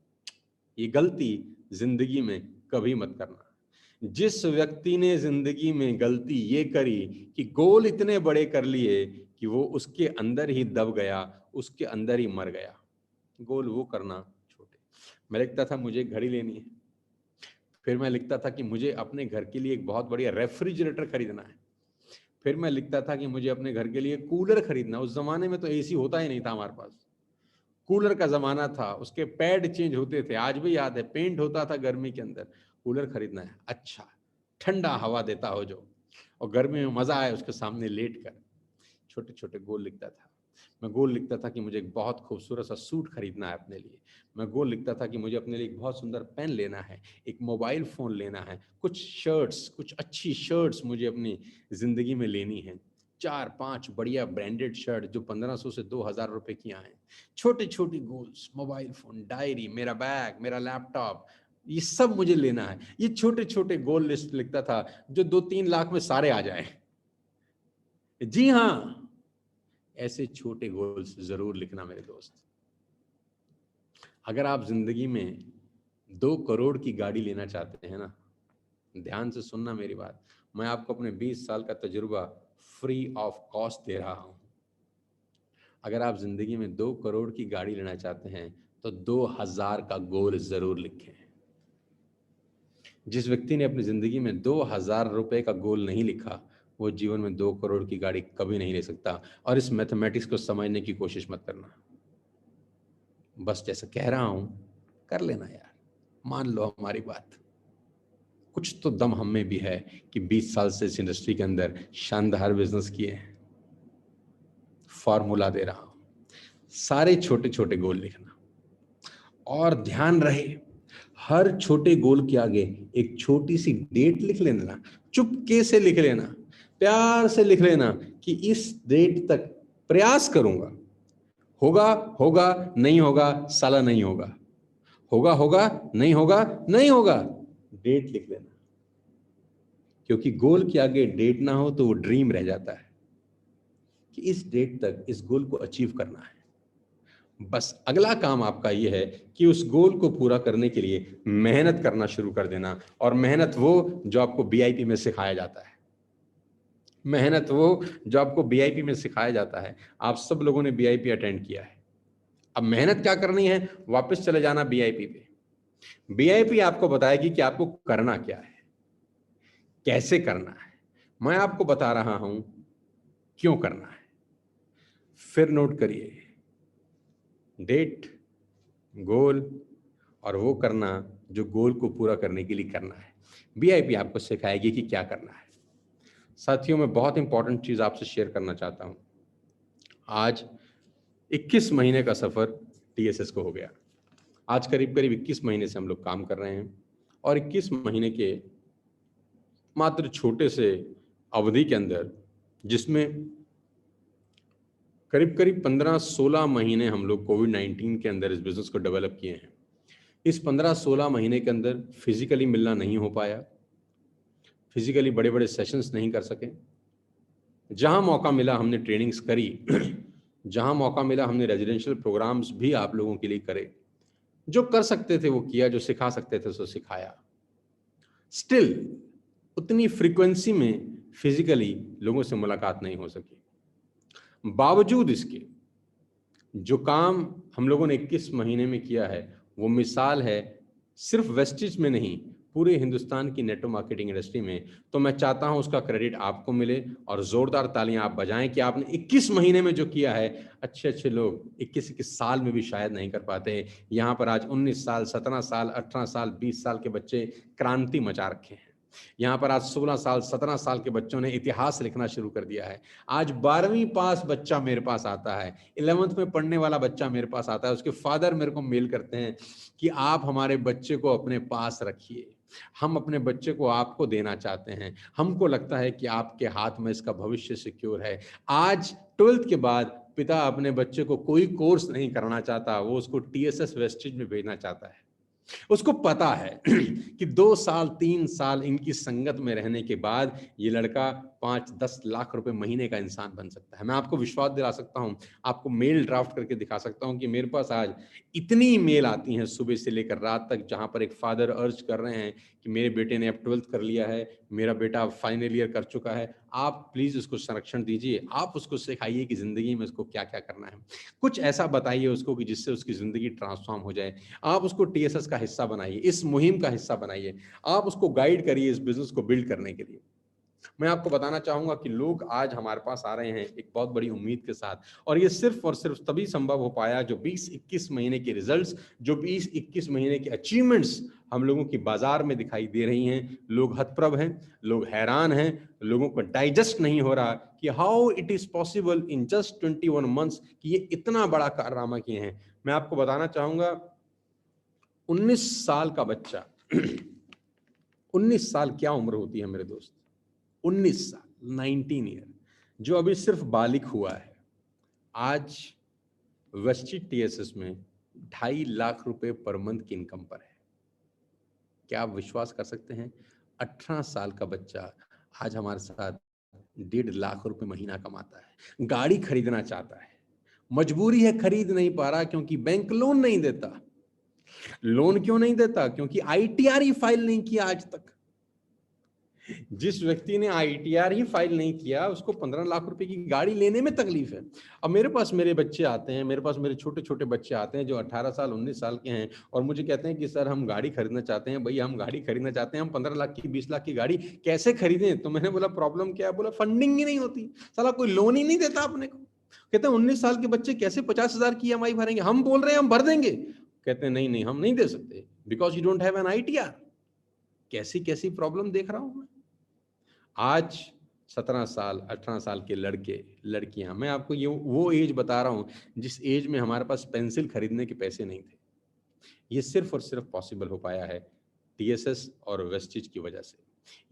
ये गलती जिंदगी में कभी मत करना। जिस व्यक्ति ने जिंदगी में गलती ये करी कि गोल इतने बड़े कर लिए कि वो उसके अंदर ही दब गया, उसके अंदर ही मर गया। गोल वो करना छोटे। मैं लिखता था मुझे एक घड़ी लेनी है, फिर मैं लिखता था कि मुझे अपने घर के लिए एक बहुत बढ़िया रेफ्रिजरेटर खरीदना है, फिर मैं लिखता था कि मुझे अपने घर के लिए कूलर खरीदना। उस जमाने में तो एसी होता ही नहीं था हमारे पास, कूलर का जमाना था, उसके पैड चेंज होते थे, आज भी याद है, पेंट होता था गर्मी के अंदर। कूलर खरीदना है, अच्छा ठंडा हवा देता हो जो, और गर्मी में मजा आए उसके सामने लेट कर। छोटे छोटे गोल लिखता था। मैं गोल लिखता था कि मुझे एक बहुत खूबसूरत सा सूट खरीदना है अपने लिए। मैं गोल लिखता था कि मुझे अपने लिए एक बहुत सुंदर पेन लेना है, एक मोबाइल फ़ोन लेना है, कुछ शर्ट्स, कुछ अच्छी शर्ट्स मुझे अपनी ज़िंदगी में लेनी है, 4-5 बढ़िया ब्रांडेड शर्ट जो 1500 से 2000 रुपए की आए। छोटे छोटे गोल्स, मोबाइल फ़ोन, डायरी, मेरा बैग, मेरा लैपटॉप, ये सब मुझे लेना है। ये छोटे छोटे गोल लिस्ट लिखता था जो 2-3 लाख में सारे आ जाए। जी हाँ, ऐसे छोटे गोल्स जरूर लिखना मेरे दोस्त। अगर आप जिंदगी में 2 करोड़ की गाड़ी लेना चाहते हैं ना, ध्यान से सुनना मेरी बात, मैं आपको अपने 20 साल का तजुर्बा फ्री ऑफ कॉस्ट दे रहा हूं। अगर आप जिंदगी में 2 करोड़ की गाड़ी लेना चाहते हैं तो 2000 का गोल जरूर लिखें। जिस व्यक्ति ने अपनी जिंदगी में 2000 रुपए का गोल नहीं लिखा, वो जीवन में 2 करोड़ की गाड़ी कभी नहीं ले सकता। और इस मैथमेटिक्स को समझने की कोशिश मत करना, बस जैसा कह रहा हूं कर लेना यार, मान लो हमारी बात। कुछ तो दम हम में भी है कि 20 साल से इस इंडस्ट्री के अंदर शानदार बिजनेस किए हैं। फॉर्मूला दे रहा हूं, सारे छोटे छोटे गोल लिखना, और ध्यान रहे हर छोटे गोल के आगे एक छोटी सी डेट लिख लेना, चुपके से लिख लेना, प्यार से लिख लेना कि इस डेट तक प्रयास करूंगा। होगा होगा, नहीं होगा साला नहीं होगा, होगा होगा, नहीं होगा नहीं होगा। डेट लिख लेना, क्योंकि गोल के आगे डेट ना हो तो वो ड्रीम रह जाता है कि इस डेट तक इस गोल को अचीव करना है। बस अगला काम आपका ये है कि उस गोल को पूरा करने के लिए मेहनत करना शुरू कर देना। और मेहनत वो जो आपको बीआईपी में सिखाया जाता है, मेहनत वो जो आपको बीआईपी में सिखाया जाता है। आप सब लोगों ने बीआईपी अटेंड किया है। अब मेहनत क्या करनी है, वापस चले जाना बीआईपी पे। बीआईपी आपको बताएगी कि आपको करना क्या है, कैसे करना है। मैं आपको बता रहा हूं क्यों करना है। फिर नोट करिए, डेट, गोल, और वो करना जो गोल को पूरा करने के लिए करना है। बीआईपी आपको सिखाएगी कि क्या करना है। साथियों, मैं बहुत इंपॉर्टेंट चीज आपसे शेयर करना चाहता हूं। आज 21 महीने का सफर टीएसएस को हो गया। आज करीब करीब 21 महीने से हम लोग काम कर रहे हैं, और 21 महीने के मात्र छोटे से अवधि के अंदर, जिसमें करीब करीब 15-16 महीने हम लोग कोविड-19 के अंदर इस बिजनेस को डेवलप किए हैं। इस 15-16 महीने के अंदर फिजिकली मिलना नहीं हो पाया, फिजिकली बड़े बड़े सेशंस नहीं कर सके। जहां मौका मिला हमने ट्रेनिंग्स करी, जहां मौका मिला हमने रेजिडेंशियल प्रोग्राम्स भी आप लोगों के लिए करे। जो कर सकते थे वो किया, जो सिखा सकते थे सो सिखाया। स्टिल उतनी फ्रीक्वेंसी में फिजिकली लोगों से मुलाकात नहीं हो सकी। बावजूद इसके जो काम हम लोगों ने 21 महीने में किया है, वो मिसाल है सिर्फ वेस्टेज में नहीं, पूरे हिंदुस्तान की नेटवर्क मार्केटिंग इंडस्ट्री में। तो मैं चाहता हूं उसका क्रेडिट आपको मिले, और जोरदार तालियां आप बजाएं कि आपने 21 महीने में जो किया है। अच्छे अच्छे लोग 21 साल में भी शायद नहीं कर पाते। यहां पर आज 19 साल, 17 साल, 18 साल, 20 साल के बच्चे क्रांति मचा रखे हैं। यहाँ पर आज 16 साल, 17 साल के बच्चों ने इतिहास लिखना शुरू कर दिया है। आज 12वीं पास बच्चा मेरे पास आता है, 11th में पढ़ने वाला बच्चा मेरे पास आता है, उसके फादर मेरे को मेल करते हैं कि आप हमारे बच्चे को अपने पास रखिए, हम अपने बच्चे को आपको देना चाहते हैं, हमको लगता है कि आपके हाथ में इसका भविष्य सिक्योर है। आज 12th के बाद पिता अपने बच्चे को कोई कोर्स नहीं करना चाहता, वो उसको टीएसएस वेस्टेज में भेजना चाहता है। उसको पता है कि 2 साल 3 साल इनकी संगत में रहने के बाद ये लड़का 5-10 लाख रुपए महीने का इंसान बन सकता है। मैं आपको विश्वास दिला सकता हूँ, आपको मेल ड्राफ्ट करके दिखा सकता हूँ कि मेरे पास आज इतनी मेल आती हैं सुबह से लेकर रात तक, जहाँ पर एक फादर अर्ज कर रहे हैं कि मेरे बेटे ने अब 12th कर लिया है, मेरा बेटा अब फाइनल ईयर कर चुका है, आप प्लीज़ उसको संरक्षण दीजिए, आप उसको सिखाइए कि ज़िंदगी में उसको क्या-क्या करना है। कुछ ऐसा बताइए उसको कि जिससे उसकी ज़िंदगी ट्रांसफ़ॉर्म हो जाए। आप उसको टीएसएस का हिस्सा बनाइए, इस मुहिम का हिस्सा बनाइए, आप उसको गाइड करिए इस बिज़नेस को बिल्ड करने के लिए। मैं आपको बताना चाहूँगा कि लोग आज हमारे पास आ रहे हैं एक बहुत बड़ी उम्मीद के साथ, और ये सिर्फ़ और सिर्फ़ तभी संभव हो पाया जो 20-21 महीने के रिज़ल्ट्स, जो 20-21 महीने के अचीवमेंट्स हम लोगों की बाज़ार में दिखाई दे रही हैं। लोग हतप्रभ हैं, लोग हैरान हैं, लोगों को डाइजेस्ट नहीं हो रहा कि how it is possible in just 21 months कि ये इतना बड़ा कारनामा किए हैं। मैं आपको बताना चाहूँगा 19 साल का बच्चा 19 साल क्या उम्र होती है मेरे दोस्त? 19 साल, 19 ईयर, जो अभी सिर्फ बालिग हुआ है, आज वेस्टेज टीएसएस में 2.5 लाख रुपए पर मंथ की इनकम पर है। क्या आप विश्वास कर सकते हैं? 18 साल का बच्चा आज हमारे साथ 1.5 लाख रुपए महीना कमाता है, गाड़ी खरीदना चाहता है, मजबूरी है खरीद नहीं पा रहा क्योंकि बैंक लोन नहीं देता। लोन क्यों नहीं देता? क्योंकि आईटीआर ही फाइल नहीं किया आज तक। जिस व्यक्ति ने आईटीआर ही फाइल नहीं किया, उसको 15 लाख रुपए की गाड़ी लेने में तकलीफ है। अब मेरे पास मेरे बच्चे आते हैं, मेरे पास मेरे छोटे-छोटे बच्चे आते हैं जो 18 साल, 19 साल के हैं और मुझे कहते हैं कि सर हम गाड़ी खरीदना चाहते हैं। भैया हम गाड़ी खरीदना चाहते हैं, हम 15 लाख की, 20 लाख की गाड़ी कैसे खरीदें? तो मैंने बोला प्रॉब्लम क्या है? बोला फंडिंग ही नहीं होती। साला कोई लोन ही नहीं देता अपने को। कहते हैं 19 साल के बच्चे कैसे 50,000 की ईएमआई भरेंगे? हम बोल रहे हैं हम भर देंगे। कहते हैं नहीं, नहीं हम नहीं दे सकते because you don't have an ITR. कैसी-कैसी प्रॉब्लम देख रहा हूँ मैं। आज 17 साल, 18 साल के लड़के, लड़कियां, मैं आपको ये वो एज बता रहा हूँ जिस एज में हमारे पास पेंसिल खरीदने के पैसे नहीं थे। ये सिर्फ और सिर्फ पॉसिबल हो पाया है टीएसएस और वेस्टेज की वजह से।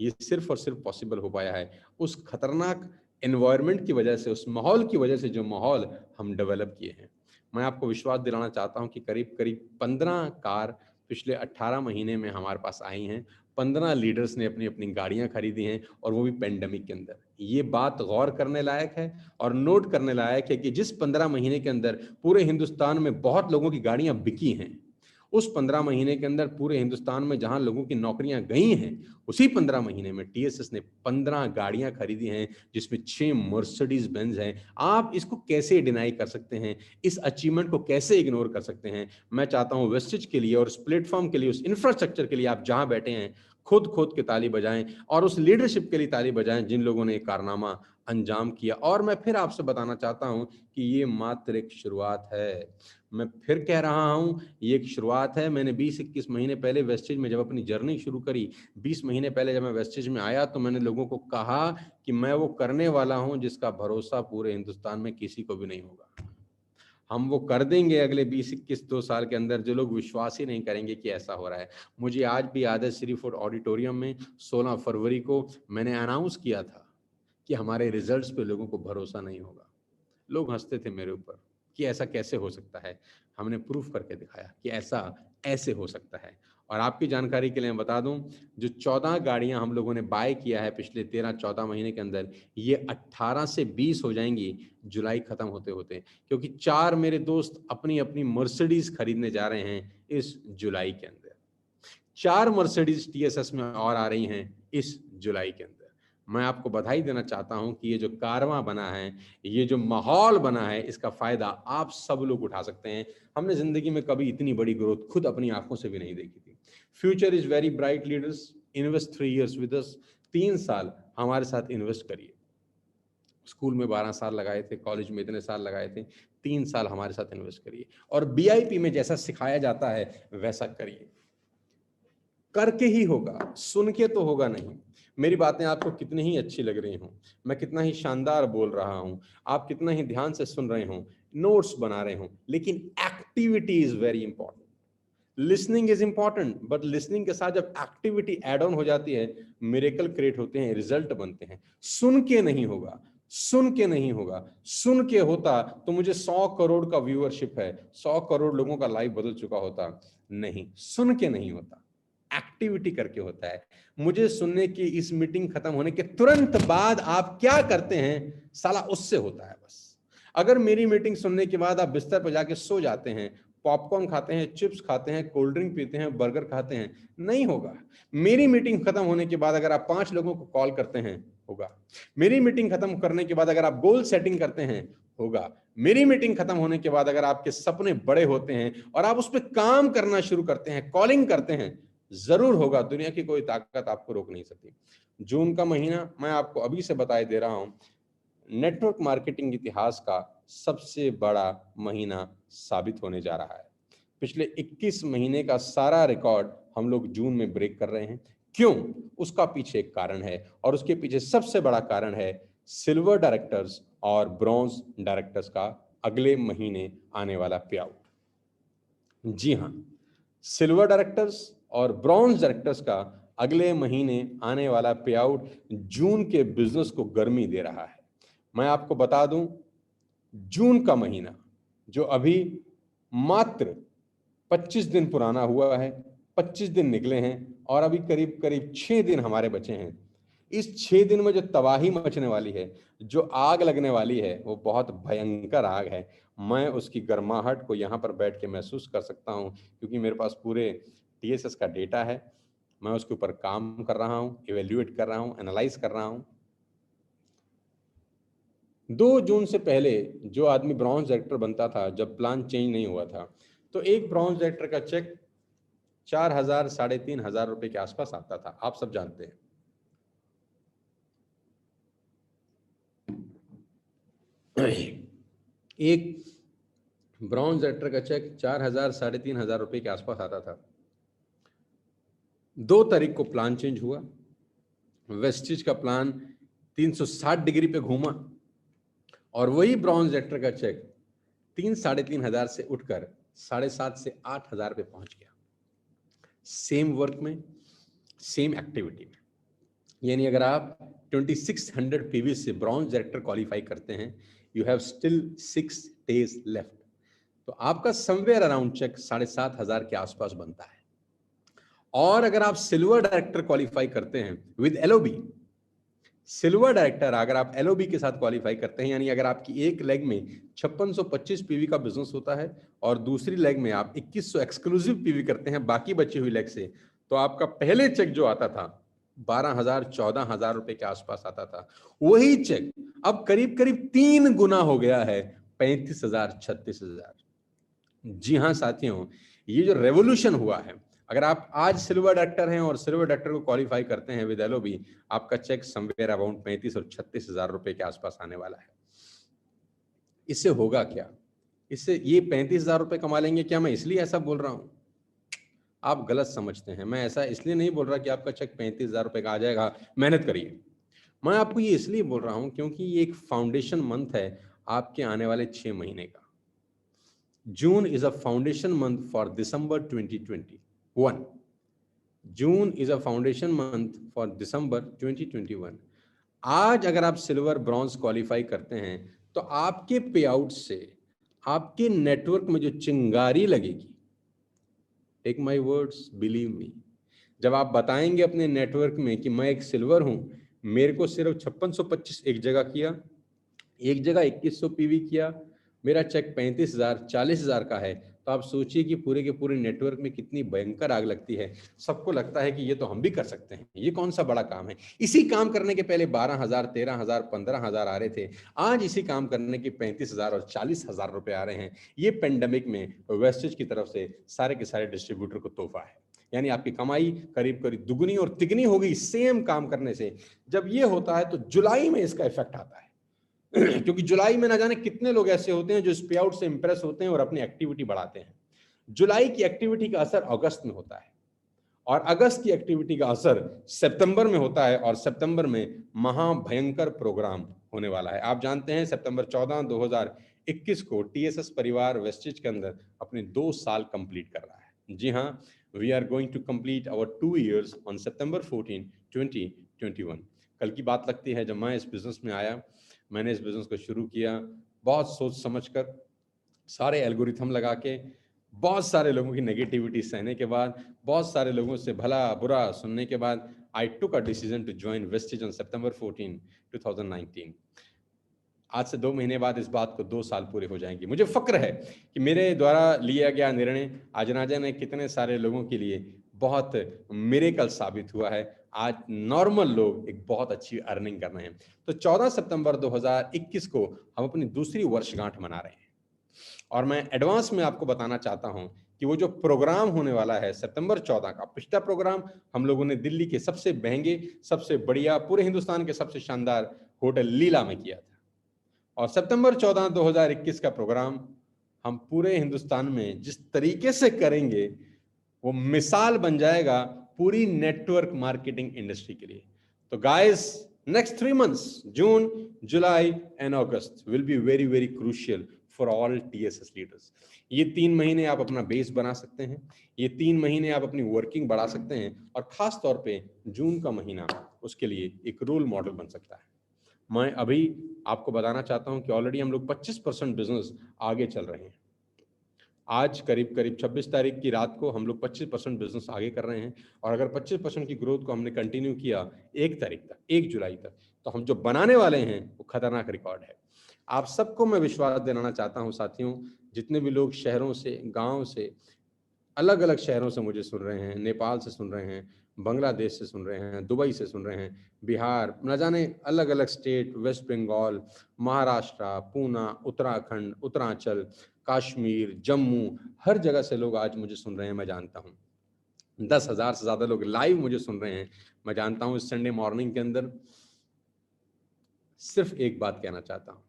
ये सिर्फ और सिर्फ पॉसिबल हो पाया है उस खतरनाक एनवायरनमेंट की वजह से, उस माहौल की वजह से जो माहौल हम डेवलप किए हैं। मैं आपको विश्वास दिलाना चाहता हूं कि करीब-करीब 15 कार पिछले 18 महीने में हमारे पास आई हैं। 15 लीडर्स ने अपनी-अपनी गाड़ियां खरीदी हैं और वो भी पैंडेमिक के अंदर। ये बात गौर करने लायक है और नोट करने लायक है कि जिस 15 महीने के अंदर पूरे हिंदुस्तान में बहुत लोगों की गाड़ियां बिकी हैं, उस 15 महीने के अंदर पूरे हिंदुस्तान में जहां लोगों की नौकरियां गई हैं, उसी 15 महीने में टीएसएस ने 15 गाड़ियां खरीदी हैं, जिसमें 6 मर्सिडीज बेंज हैं। आप इसको कैसे डिनाई कर सकते हैं? इस अचीवमेंट को कैसे इग्नोर कर सकते हैं? मैं चाहता हूं वेस्टेज के लिए और उस प्लेटफॉर्म के लिए, उस इंफ्रास्ट्रक्चर के लिए आप जहां बैठे हैं, खुद के ताली बजाएं और उस लीडरशिप के लिए ताली बजाएं जिन लोगों ने एक कारनामा अंजाम किया। और मैं फिर आपसे बताना चाहता हूं कि ये मात्र एक शुरुआत है। मैं फिर कह रहा हूं, ये एक शुरुआत है। मैंने 20-21 महीने पहले वेस्टेज में जब अपनी जर्नी शुरू करी, 20 महीने पहले जब मैं वेस्टेज में आया तो मैंने लोगों को कहा कि मैं वो करने वाला हूं जिसका भरोसा पूरे हिंदुस्तान में किसी को भी नहीं होगा। हम वो कर देंगे अगले 20-21 2 साल के अंदर जो लोग विश्वास ही नहीं करेंगे कि ऐसा हो रहा है। मुझे आज भी याद है श्री फूड ऑडिटोरियम में 16 फरवरी को मैंने अनाउंस किया था कि हमारे रिजल्ट्स पे लोगों को भरोसा नहीं होगा। लोग हँसते थे मेरे ऊपर कि ऐसा कैसे हो सकता है? हमने प्रूफ करके दिखाया कि ऐसा ऐसे हो सकता है। और आपकी जानकारी के लिए मैं बता दूं, जो 14 गाड़ियां हम लोगों ने बाय किया है पिछले 13-14 महीने के अंदर, ये 18 से 20 हो जाएंगी जुलाई खत्म होते-होते, क्योंकि 4 मेरे दोस्त अपनी-अपनी मर्सिडीज खरीदने जा रहे हैं इस जुलाई के अंदर। 4 मर्सिडीज टीएसएस में और आ रही हैं इस जुलाई के अंदर। मैं आपको बधाई देना चाहता हूं कि ये जो कारवां बना है, ये जो माहौल बना है, इसका फ़ायदा आप सब लोग उठा सकते हैं। हमने ज़िंदगी में कभी इतनी बड़ी ग्रोथ खुद अपनी आँखों से भी नहीं देखी थी। Future is very bright leaders, invest 3 years with us. 3 साल हमारे साथ इन्वेस्ट करिए। स्कूल में 12 साल लगाए थे, कॉलेज में इतने साल लगाए थे, 3 साल हमारे साथ इन्वेस्ट करिए और बीआईपी में जैसा सिखाया जाता है, वैसा करिए। करके ही होगा, सुन के तो होगा नहीं। मेरी बातें आपको कितनी ही अच्छी लग रही हों, मैं कितना ही शानदार बोल रहा हूं, आप कितना ही ध्यान से सुन रहे हों, नोट्स बना रहे हों, लेकिन activity is very important. Listening is important, but listening के साथ जब एक्टिविटी एड ऑन हो जाती है, मिरेकल क्रिएट होते हैं, रिजल्ट बनते हैं। सुन के नहीं होगा, सुन के नहीं होगा। सुन के होता तो मुझे 100 करोड़ का व्यूअरशिप है, 100 करोड़ लोगों का लाइफ बदल चुका होता। नहीं, सुन के नहीं होता, एक्टिविटी करके होता है। मुझे सुनने की इस मीटिंग खत्म होने के तुरंत बाद आप क्या करते हैं, साला उससे होता है बस। अगर मेरी मीटिंग सुनने के बाद आप बिस्तर पर जाके सो जाते हैं, पॉपकॉर्न खाते हैं, चिप्स खाते हैं, कोल्ड ड्रिंक पीते हैं, बर्गर खाते हैं, नहीं होगा। मेरी मीटिंग खत्म होने के बाद अगर आप 5 लोगों को कॉल करते हैं, होगा। मेरी मीटिंग खत्म करने के बाद अगर आप गोल सेटिंग करते हैं, होगा। मेरी मीटिंग खत्म होने के बाद अगर आपके सपने बड़े होते हैं और आप उस पर काम करना शुरू करते हैं, कॉलिंग करते हैं, जरूर होगा। दुनिया की कोई ताकत आपको रोक नहीं सकती। जून का महीना मैं आपको अभी से बताए दे रहा हूं, नेटवर्क मार्केटिंग इतिहास का सबसे बड़ा महीना साबित होने जा रहा है। पिछले 21 महीने का सारा रिकॉर्ड हम लोग जून में ब्रेक कर रहे हैं। क्यों? उसका पीछे एक कारण है, और उसके पीछे सबसे बड़ा कारण है सिल्वर डायरेक्टर्स और ब्रॉन्ज डायरेक्टर्स का अगले महीने आने वाला पे आउट। जी हाँ, सिल्वर डायरेक्टर्स और ब्रॉन्ज डायरेक्टर्स का अगले महीने आने वाला पे आउट जून के बिजनेस को गर्मी दे रहा है। मैं आपको बता दूं, जून का महीना जो अभी मात्र 25 दिन पुराना हुआ है, 25 दिन निकले हैं और अभी करीब करीब 6 दिन हमारे बचे हैं। इस 6 दिन में जो तबाही मचने वाली है, जो आग लगने वाली है, वो बहुत भयंकर आग है। मैं उसकी गर्माहट को यहाँ पर बैठ के महसूस कर सकता हूँ, क्योंकि मेरे पास पूरे टीएसएस का डेटा है। मैं उसके ऊपर काम कर रहा हूँ, इवेल्युएट कर रहा हूँ, एनालाइज कर रहा हूँ। 2 जून से पहले जो आदमी ब्रॉन्ज डायरेक्टर बनता था, जब प्लान चेंज नहीं हुआ था, तो एक ब्रॉन्ज डायरेक्टर का चेक 4,000 3,500 रुपए के आसपास आता था। आप सब जानते हैं। एक ब्रॉन्ज डायरेक्टर का चेक 4,000 3,500 रुपए के आसपास आता था। 2 तारीख को प्लान चेंज हुआ, वेस्टिज का प्लान 360 डिग्री पे घूमा और वही ब्रॉन्ज डायरेक्टर का चेक 3-3,500 से उठकर 7,500 से 8,000 पे पहुंच गया। सेम वर्क में, सेम एक्टिविटी में। यानी अगर आप 2600 पीवी से ब्रॉन्ज डायरेक्टर क्वालिफाई करते हैं, you have still 6 days left, तो आपका समवेयर अराउंड चेक 7,500 के आसपास बनता है। और अगर आप सिल्वर डायरेक्टर क्वालिफाई करते हैं विद एलओबी, सिल्वर डायरेक्टर अगर आप एलओबी के साथ क्वालिफाई करते हैं, यानी अगर आपकी एक लेग में 5625 पीवी का बिजनेस होता है और दूसरी लेग में आप 2100 एक्सक्लूसिव पीवी करते हैं बाकी बची हुई लेग से, तो आपका पहले चेक जो आता था 12,000 14,000 रुपए के आसपास आता था, वही चेक अब करीब करीब 3 गुना हो गया है, 35,000 36,000। जी हाँ साथियों, ये जो रेवोल्यूशन हुआ है, अगर आप आज सिल्वर डायरेक्टर हैं और सिल्वर डायरेक्टर को क्वालिफाई करते हैं विद एलओबी, आपका चेक समवेयर अराउंड 35 और 36,000 रुपए के आसपास आने वाला है। इससे होगा क्या? इससे ये 35,000 रुपए कमा लेंगे क्या? मैं इसलिए ऐसा बोल रहा हूं, आप गलत समझते हैं। मैं ऐसा इसलिए नहीं बोल रहा कि आपका चेक 35,000 रुपए का आ जाएगा, मेहनत करिए। मैं आपको ये इसलिए बोल रहा हूं क्योंकि ये एक फाउंडेशन मंथ है आपके आने वाले 6 महीने का। June is a foundation month for December 2021. June is a foundation month for December 2021. आज अगर आप सिल्वर ब्रॉन्ज क्वालिफाई करते हैं तो आपके पे आउट से आपके नेटवर्क में जो चिंगारी लगेगी, take my words, believe me, जब आप बताएंगे अपने नेटवर्क में कि मैं एक सिल्वर हूं, मेरे को सिर्फ 5625 एक जगह किया, एक जगह 2100 पीवी किया, मेरा चेक 35,000 40,000 का है, तो आप सोचिए कि पूरे के पूरे नेटवर्क में कितनी भयंकर आग लगती है। सबको लगता है कि ये तो हम भी कर सकते हैं, ये कौन सा बड़ा काम है। इसी काम करने के पहले 12,000 13,000 15,000 आ रहे थे, आज इसी काम करने के 35,000 और 40,000 रुपए आ रहे हैं। ये पेंडेमिक में वेस्टेज की तरफ से सारे के सारे डिस्ट्रीब्यूटर को तोहफा है। यानी आपकी कमाई करीब करीब दुगनी और तिगनी हो गई सेम काम करने से। जब ये होता है तो जुलाई में इसका इफेक्ट आता है क्योंकि जुलाई में ना जाने कितने लोग ऐसे होते हैं जो इस पे आउट से इंप्रेस होते हैं और अपनी एक्टिविटी बढ़ाते हैं। जुलाई की एक्टिविटी का असर अगस्त में होता है और अगस्त की एक्टिविटी का असर सितंबर में होता है और सितंबर में महाभयंकर प्रोग्राम होने वाला है। आप जानते हैं सितंबर 14 2021 को टीएसएस परिवार वेस्टेज के अंदर अपने 2 साल कंप्लीट कर रहा है। जी हाँ, we are going to complete our 2 years on सितंबर 14 2021। कल की बात लगती है जब मैं इस बिजनेस में आया, मैंने इस बिजनेस को शुरू किया बहुत सोच समझ कर, सारे एल्गोरिथम लगा के, बहुत सारे लोगों की नेगेटिविटी सहने के बाद, बहुत सारे लोगों से भला बुरा सुनने के बाद, I took a decision to join Vestige on September 14, 2019। आज से 2 महीने बाद इस बात को 2 साल पूरे हो जाएंगे। मुझे फक्र है कि मेरे द्वारा लिया गया निर्णय आज ना जाने कितने सारे लोगों के लिए बहुत मिरेकल साबित हुआ है। आज नॉर्मल लोग एक बहुत अच्छी अर्निंग कर रहे हैं। तो 14 सितंबर 2021 को हम अपनी दूसरी वर्षगांठ मना रहे हैं और मैं एडवांस में आपको बताना चाहता हूं कि वो जो प्रोग्राम होने वाला है सितंबर 14 का, पिछला प्रोग्राम हम लोगों ने दिल्ली के सबसे महंगे, सबसे बढ़िया, पूरे हिंदुस्तान के सबसे शानदार होटल लीला में किया था और सितंबर 14, 2021 का प्रोग्राम हम पूरे हिंदुस्तान में जिस तरीके से करेंगे वो मिसाल बन जाएगा पूरी नेटवर्क मार्केटिंग इंडस्ट्री के लिए। तो guys, next 3 months, June, July and August will be very very crucial for all TSS leaders. ये 3 महीने आप अपना बेस बना सकते हैं, ये 3 महीने आप अपनी वर्किंग बढ़ा सकते हैं और खास तौर पे जून का महीना उसके लिए एक रोल मॉडल बन सकता है। मैं अभी आपको बताना चाहता हूं कि ऑलरेडी हम लोग 25% बिजनेस आगे चल रहे हैं। आज करीब करीब 26 तारीख की रात को हम लोग 25% बिजनेस आगे कर रहे हैं और अगर 25% की ग्रोथ को हमने कंटिन्यू किया 1 तारीख तक, 1 जुलाई तक, तो हम जो बनाने वाले हैं वो खतरनाक रिकॉर्ड है। आप सबको मैं विश्वास दिलाना चाहता हूं साथियों, जितने भी लोग शहरों से, गांव से, अलग अलग शहरों से मुझे सुन रहे हैं, नेपाल से सुन रहे हैं, बांग्लादेश से सुन रहे हैं, दुबई से सुन रहे हैं, बिहार, न जाने अलग अलग स्टेट, वेस्ट बंगाल, महाराष्ट्र, पूना, उत्तराखंड, उत्तरांचल, कश्मीर, जम्मू, हर जगह से लोग आज मुझे सुन रहे हैं। मैं जानता हूँ 10,000 से ज़्यादा लोग लाइव मुझे सुन रहे हैं। मैं जानता हूँ इस संडे मॉर्निंग के अंदर सिर्फ एक बात कहना चाहता हूँ,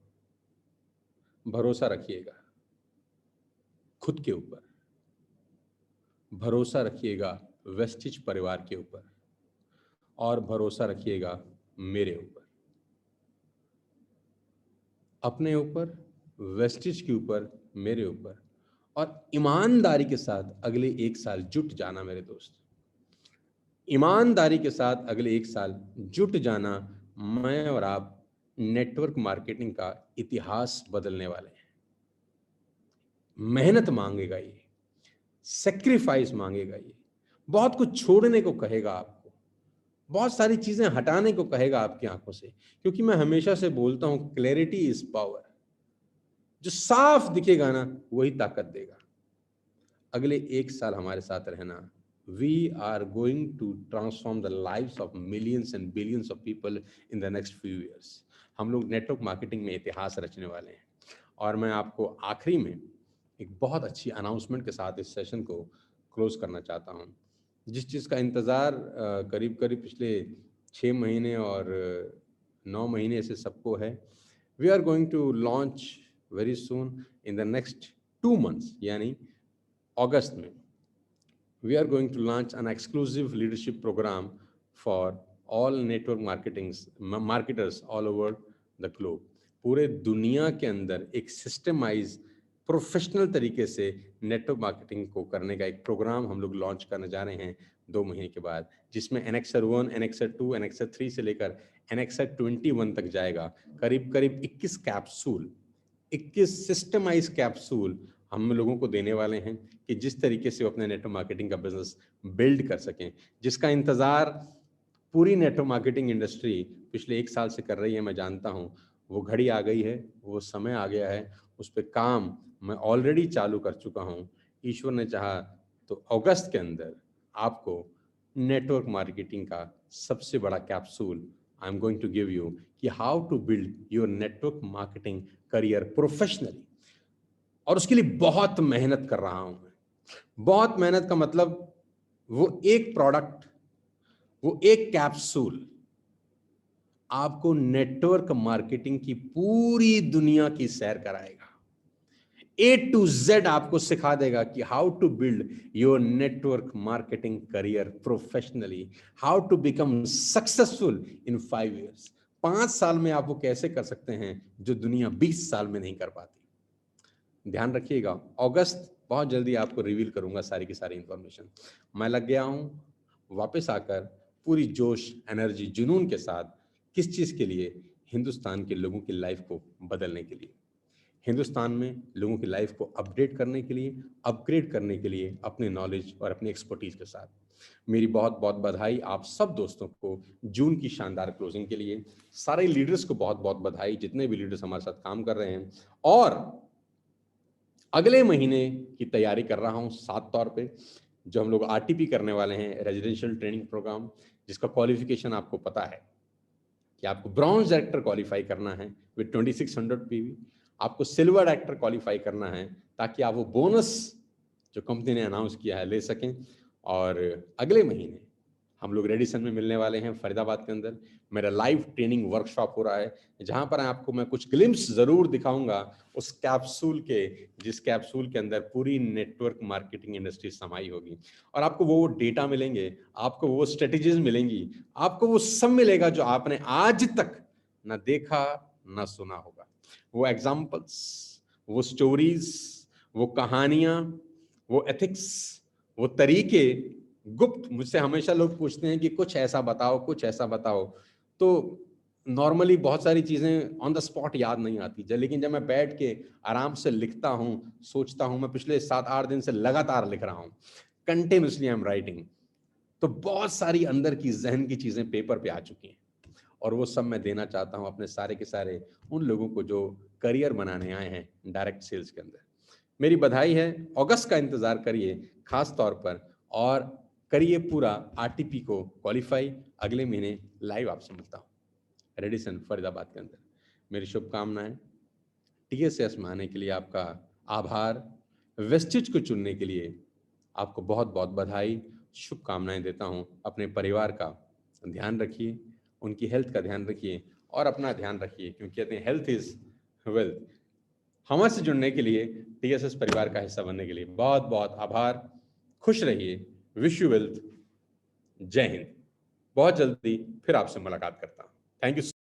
भरोसा रखिएगा खुद के ऊपर, भरोसा रखिएगा वेस्टिज परिवार के ऊपर और भरोसा रखिएगा मेरे ऊपर, अपने ऊपर, वेस्टिज के ऊपर, मेरे ऊपर, और ईमानदारी के साथ अगले 1 साल जुट जाना मेरे दोस्त, ईमानदारी के साथ अगले 1 साल जुट जाना। मैं और आप नेटवर्क मार्केटिंग का इतिहास बदलने वाले हैं। मेहनत मांगेगा ये, सेक्रीफाइस मांगेगा ये, बहुत कुछ छोड़ने को कहेगा आपको, बहुत सारी चीजें हटाने को कहेगा आपकी आंखों से, क्योंकि मैं हमेशा से बोलता हूं क्लैरिटी इज पावर। जो साफ दिखेगा ना वही ताकत देगा। अगले 1 साल हमारे साथ रहना। We are going to transform the lives of millions and billions of people in the next few years. हम लोग नेटवर्क मार्केटिंग में इतिहास रचने वाले हैं और मैं आपको आखिरी में एक बहुत अच्छी अनाउंसमेंट के साथ इस सेशन को क्लोज करना चाहता हूं। जिस चीज़ का इंतज़ार करीब करीब पिछले 6 महीने और 9 महीने से सबको है, we are going to launch very soon in the next 2 months, यानी अगस्त में we are going to launch an exclusive leadership program for all network marketers all over the globe. पूरे दुनिया के अंदर एक सिस्टमाइज प्रोफेशनल तरीके से नेटवर्क मार्केटिंग को करने का एक प्रोग्राम हम लोग लॉन्च करने जा रहे हैं 2 महीने के बाद, जिसमें NXR 1, NXR 2, NXR 3 से लेकर NXR 21 तक जाएगा। करीब करीब 21 कैप्सूल, 21 सिस्टमाइज कैप्सूल हम लोगों को देने वाले हैं कि जिस तरीके से वो अपने नेटवर्क मार्केटिंग का बिजनेस बिल्ड कर सकें, जिसका इंतज़ार पूरी नेटवर्क मार्केटिंग इंडस्ट्री पिछले 1 साल से कर रही है। मैं जानता हूं वो घड़ी आ गई है, वो समय आ गया है, उस पर काम मैं ऑलरेडी चालू कर चुका हूं। ईश्वर ने चाहा तो अगस्त के अंदर आपको नेटवर्क मार्केटिंग का सबसे बड़ा capsule I am going to give you कि how to build your network marketing career professionally. और उसके लिए बहुत मेहनत कर रहा हूं मैं। बहुत मेहनत का मतलब वो एक प्रोडक्ट, वो एक कैप्सूल आपको नेटवर्क मार्केटिंग की पूरी दुनिया की सैर कराएगा। A to Z आपको सिखा देगा कि how to build your network marketing career professionally, how to become successful in 5 years। 5 साल में आप वो कैसे कर सकते हैं जो दुनिया 20 साल में नहीं कर पाती। ध्यान रखिएगा, अगस्त बहुत जल्दी आपको रिवील करूंगा सारी की सारी इंफॉर्मेशन। मैं लग गया हूं वापस आकर पूरी जोश, एनर्जी, जुनून के साथ किस चीज़ के लिए हिंदुस्तान के लोगों की लाइफ को बदलने के लिए, हिंदुस्तान में लोगों की लाइफ को अपडेट करने के लिए, अपग्रेड करने के लिए, अपने नॉलेज और अपनी एक्सपर्टीज के साथ। मेरी बहुत बहुत बधाई आप सब दोस्तों को जून की शानदार क्लोजिंग के लिए। सारे लीडर्स को बहुत बहुत बधाई, जितने भी लीडर्स हमारे साथ काम कर रहे हैं। और अगले महीने की तैयारी कर रहा हूं सात तौर पे, जो हम लोग आरटीपी करने वाले हैं, रेजिडेंशियल ट्रेनिंग प्रोग्राम, जिसका क्वालिफिकेशन आपको पता है कि आपको ब्रॉन्ज डायरेक्टर क्वालिफाई करना है विद 2600 पीवी, आपको सिल्वर डायरेक्टर क्वालिफाई करना है ताकि आप वो बोनस जो कंपनी ने अनाउंस किया है ले सकें। और अगले महीने हम लोग रेडिसन में मिलने वाले हैं फरीदाबाद के अंदर। मेरा लाइव ट्रेनिंग वर्कशॉप हो रहा है, जहां पर आपको मैं कुछ ग्लिम्स जरूर दिखाऊंगा उस कैप्सूल के, जिस कैप्सूल के अंदर पूरी नेटवर्क मार्केटिंग इंडस्ट्री समाई होगी। और आपको वो डेटा मिलेंगे, आपको वो स्ट्रेटेजीज मिलेंगी, आपको वो सब मिलेगा जो आपने आज तक ना देखा ना सुना होगा। वो एग्जाम्पल्स, वो स्टोरीज, वो कहानियां, वो एथिक्स, वो तरीके गुप्त। मुझसे हमेशा लोग पूछते हैं कि कुछ ऐसा बताओ, कुछ ऐसा बताओ। तो नॉर्मली बहुत सारी चीज़ें ऑन द स्पॉट याद नहीं आती, लेकिन जब मैं बैठ के आराम से लिखता हूँ, सोचता हूँ, मैं पिछले 7-8 दिन से लगातार लिख रहा हूँ, कंटिन्यूसली आई एम राइटिंग, तो बहुत सारी अंदर की जहन की चीज़ें पेपर पे आ चुकी हैं। और वो सब मैं देना चाहता हूँ अपने सारे के सारे उन लोगों को जो करियर बनाने आए हैं डायरेक्ट सेल्स के अंदर। मेरी बधाई है, अगस्त का इंतजार करिए खास तौर पर, और करिए पूरा आरटीपी को क्वालिफाई। अगले महीने लाइव आपसे मिलता हूँ रेडिसन फरीदाबाद के अंदर। मेरी शुभकामनाएं। टीएसएस में आने के लिए आपका आभार, वेस्टिज को चुनने के लिए आपको बहुत बहुत बधाई, शुभकामनाएं देता हूं। अपने परिवार का ध्यान रखिए, उनकी हेल्थ का ध्यान रखिए और अपना ध्यान रखिए, क्योंकि कहते हैं हेल्थ इज वेल्थ। हमारे से जुड़ने के लिए, टीएसएस परिवार का हिस्सा बनने के लिए बहुत बहुत आभार। खुश रहिए, विश यू वेल्थ, जय हिंद। बहुत जल्दी फिर आपसे मुलाकात करता हूं। Thank you.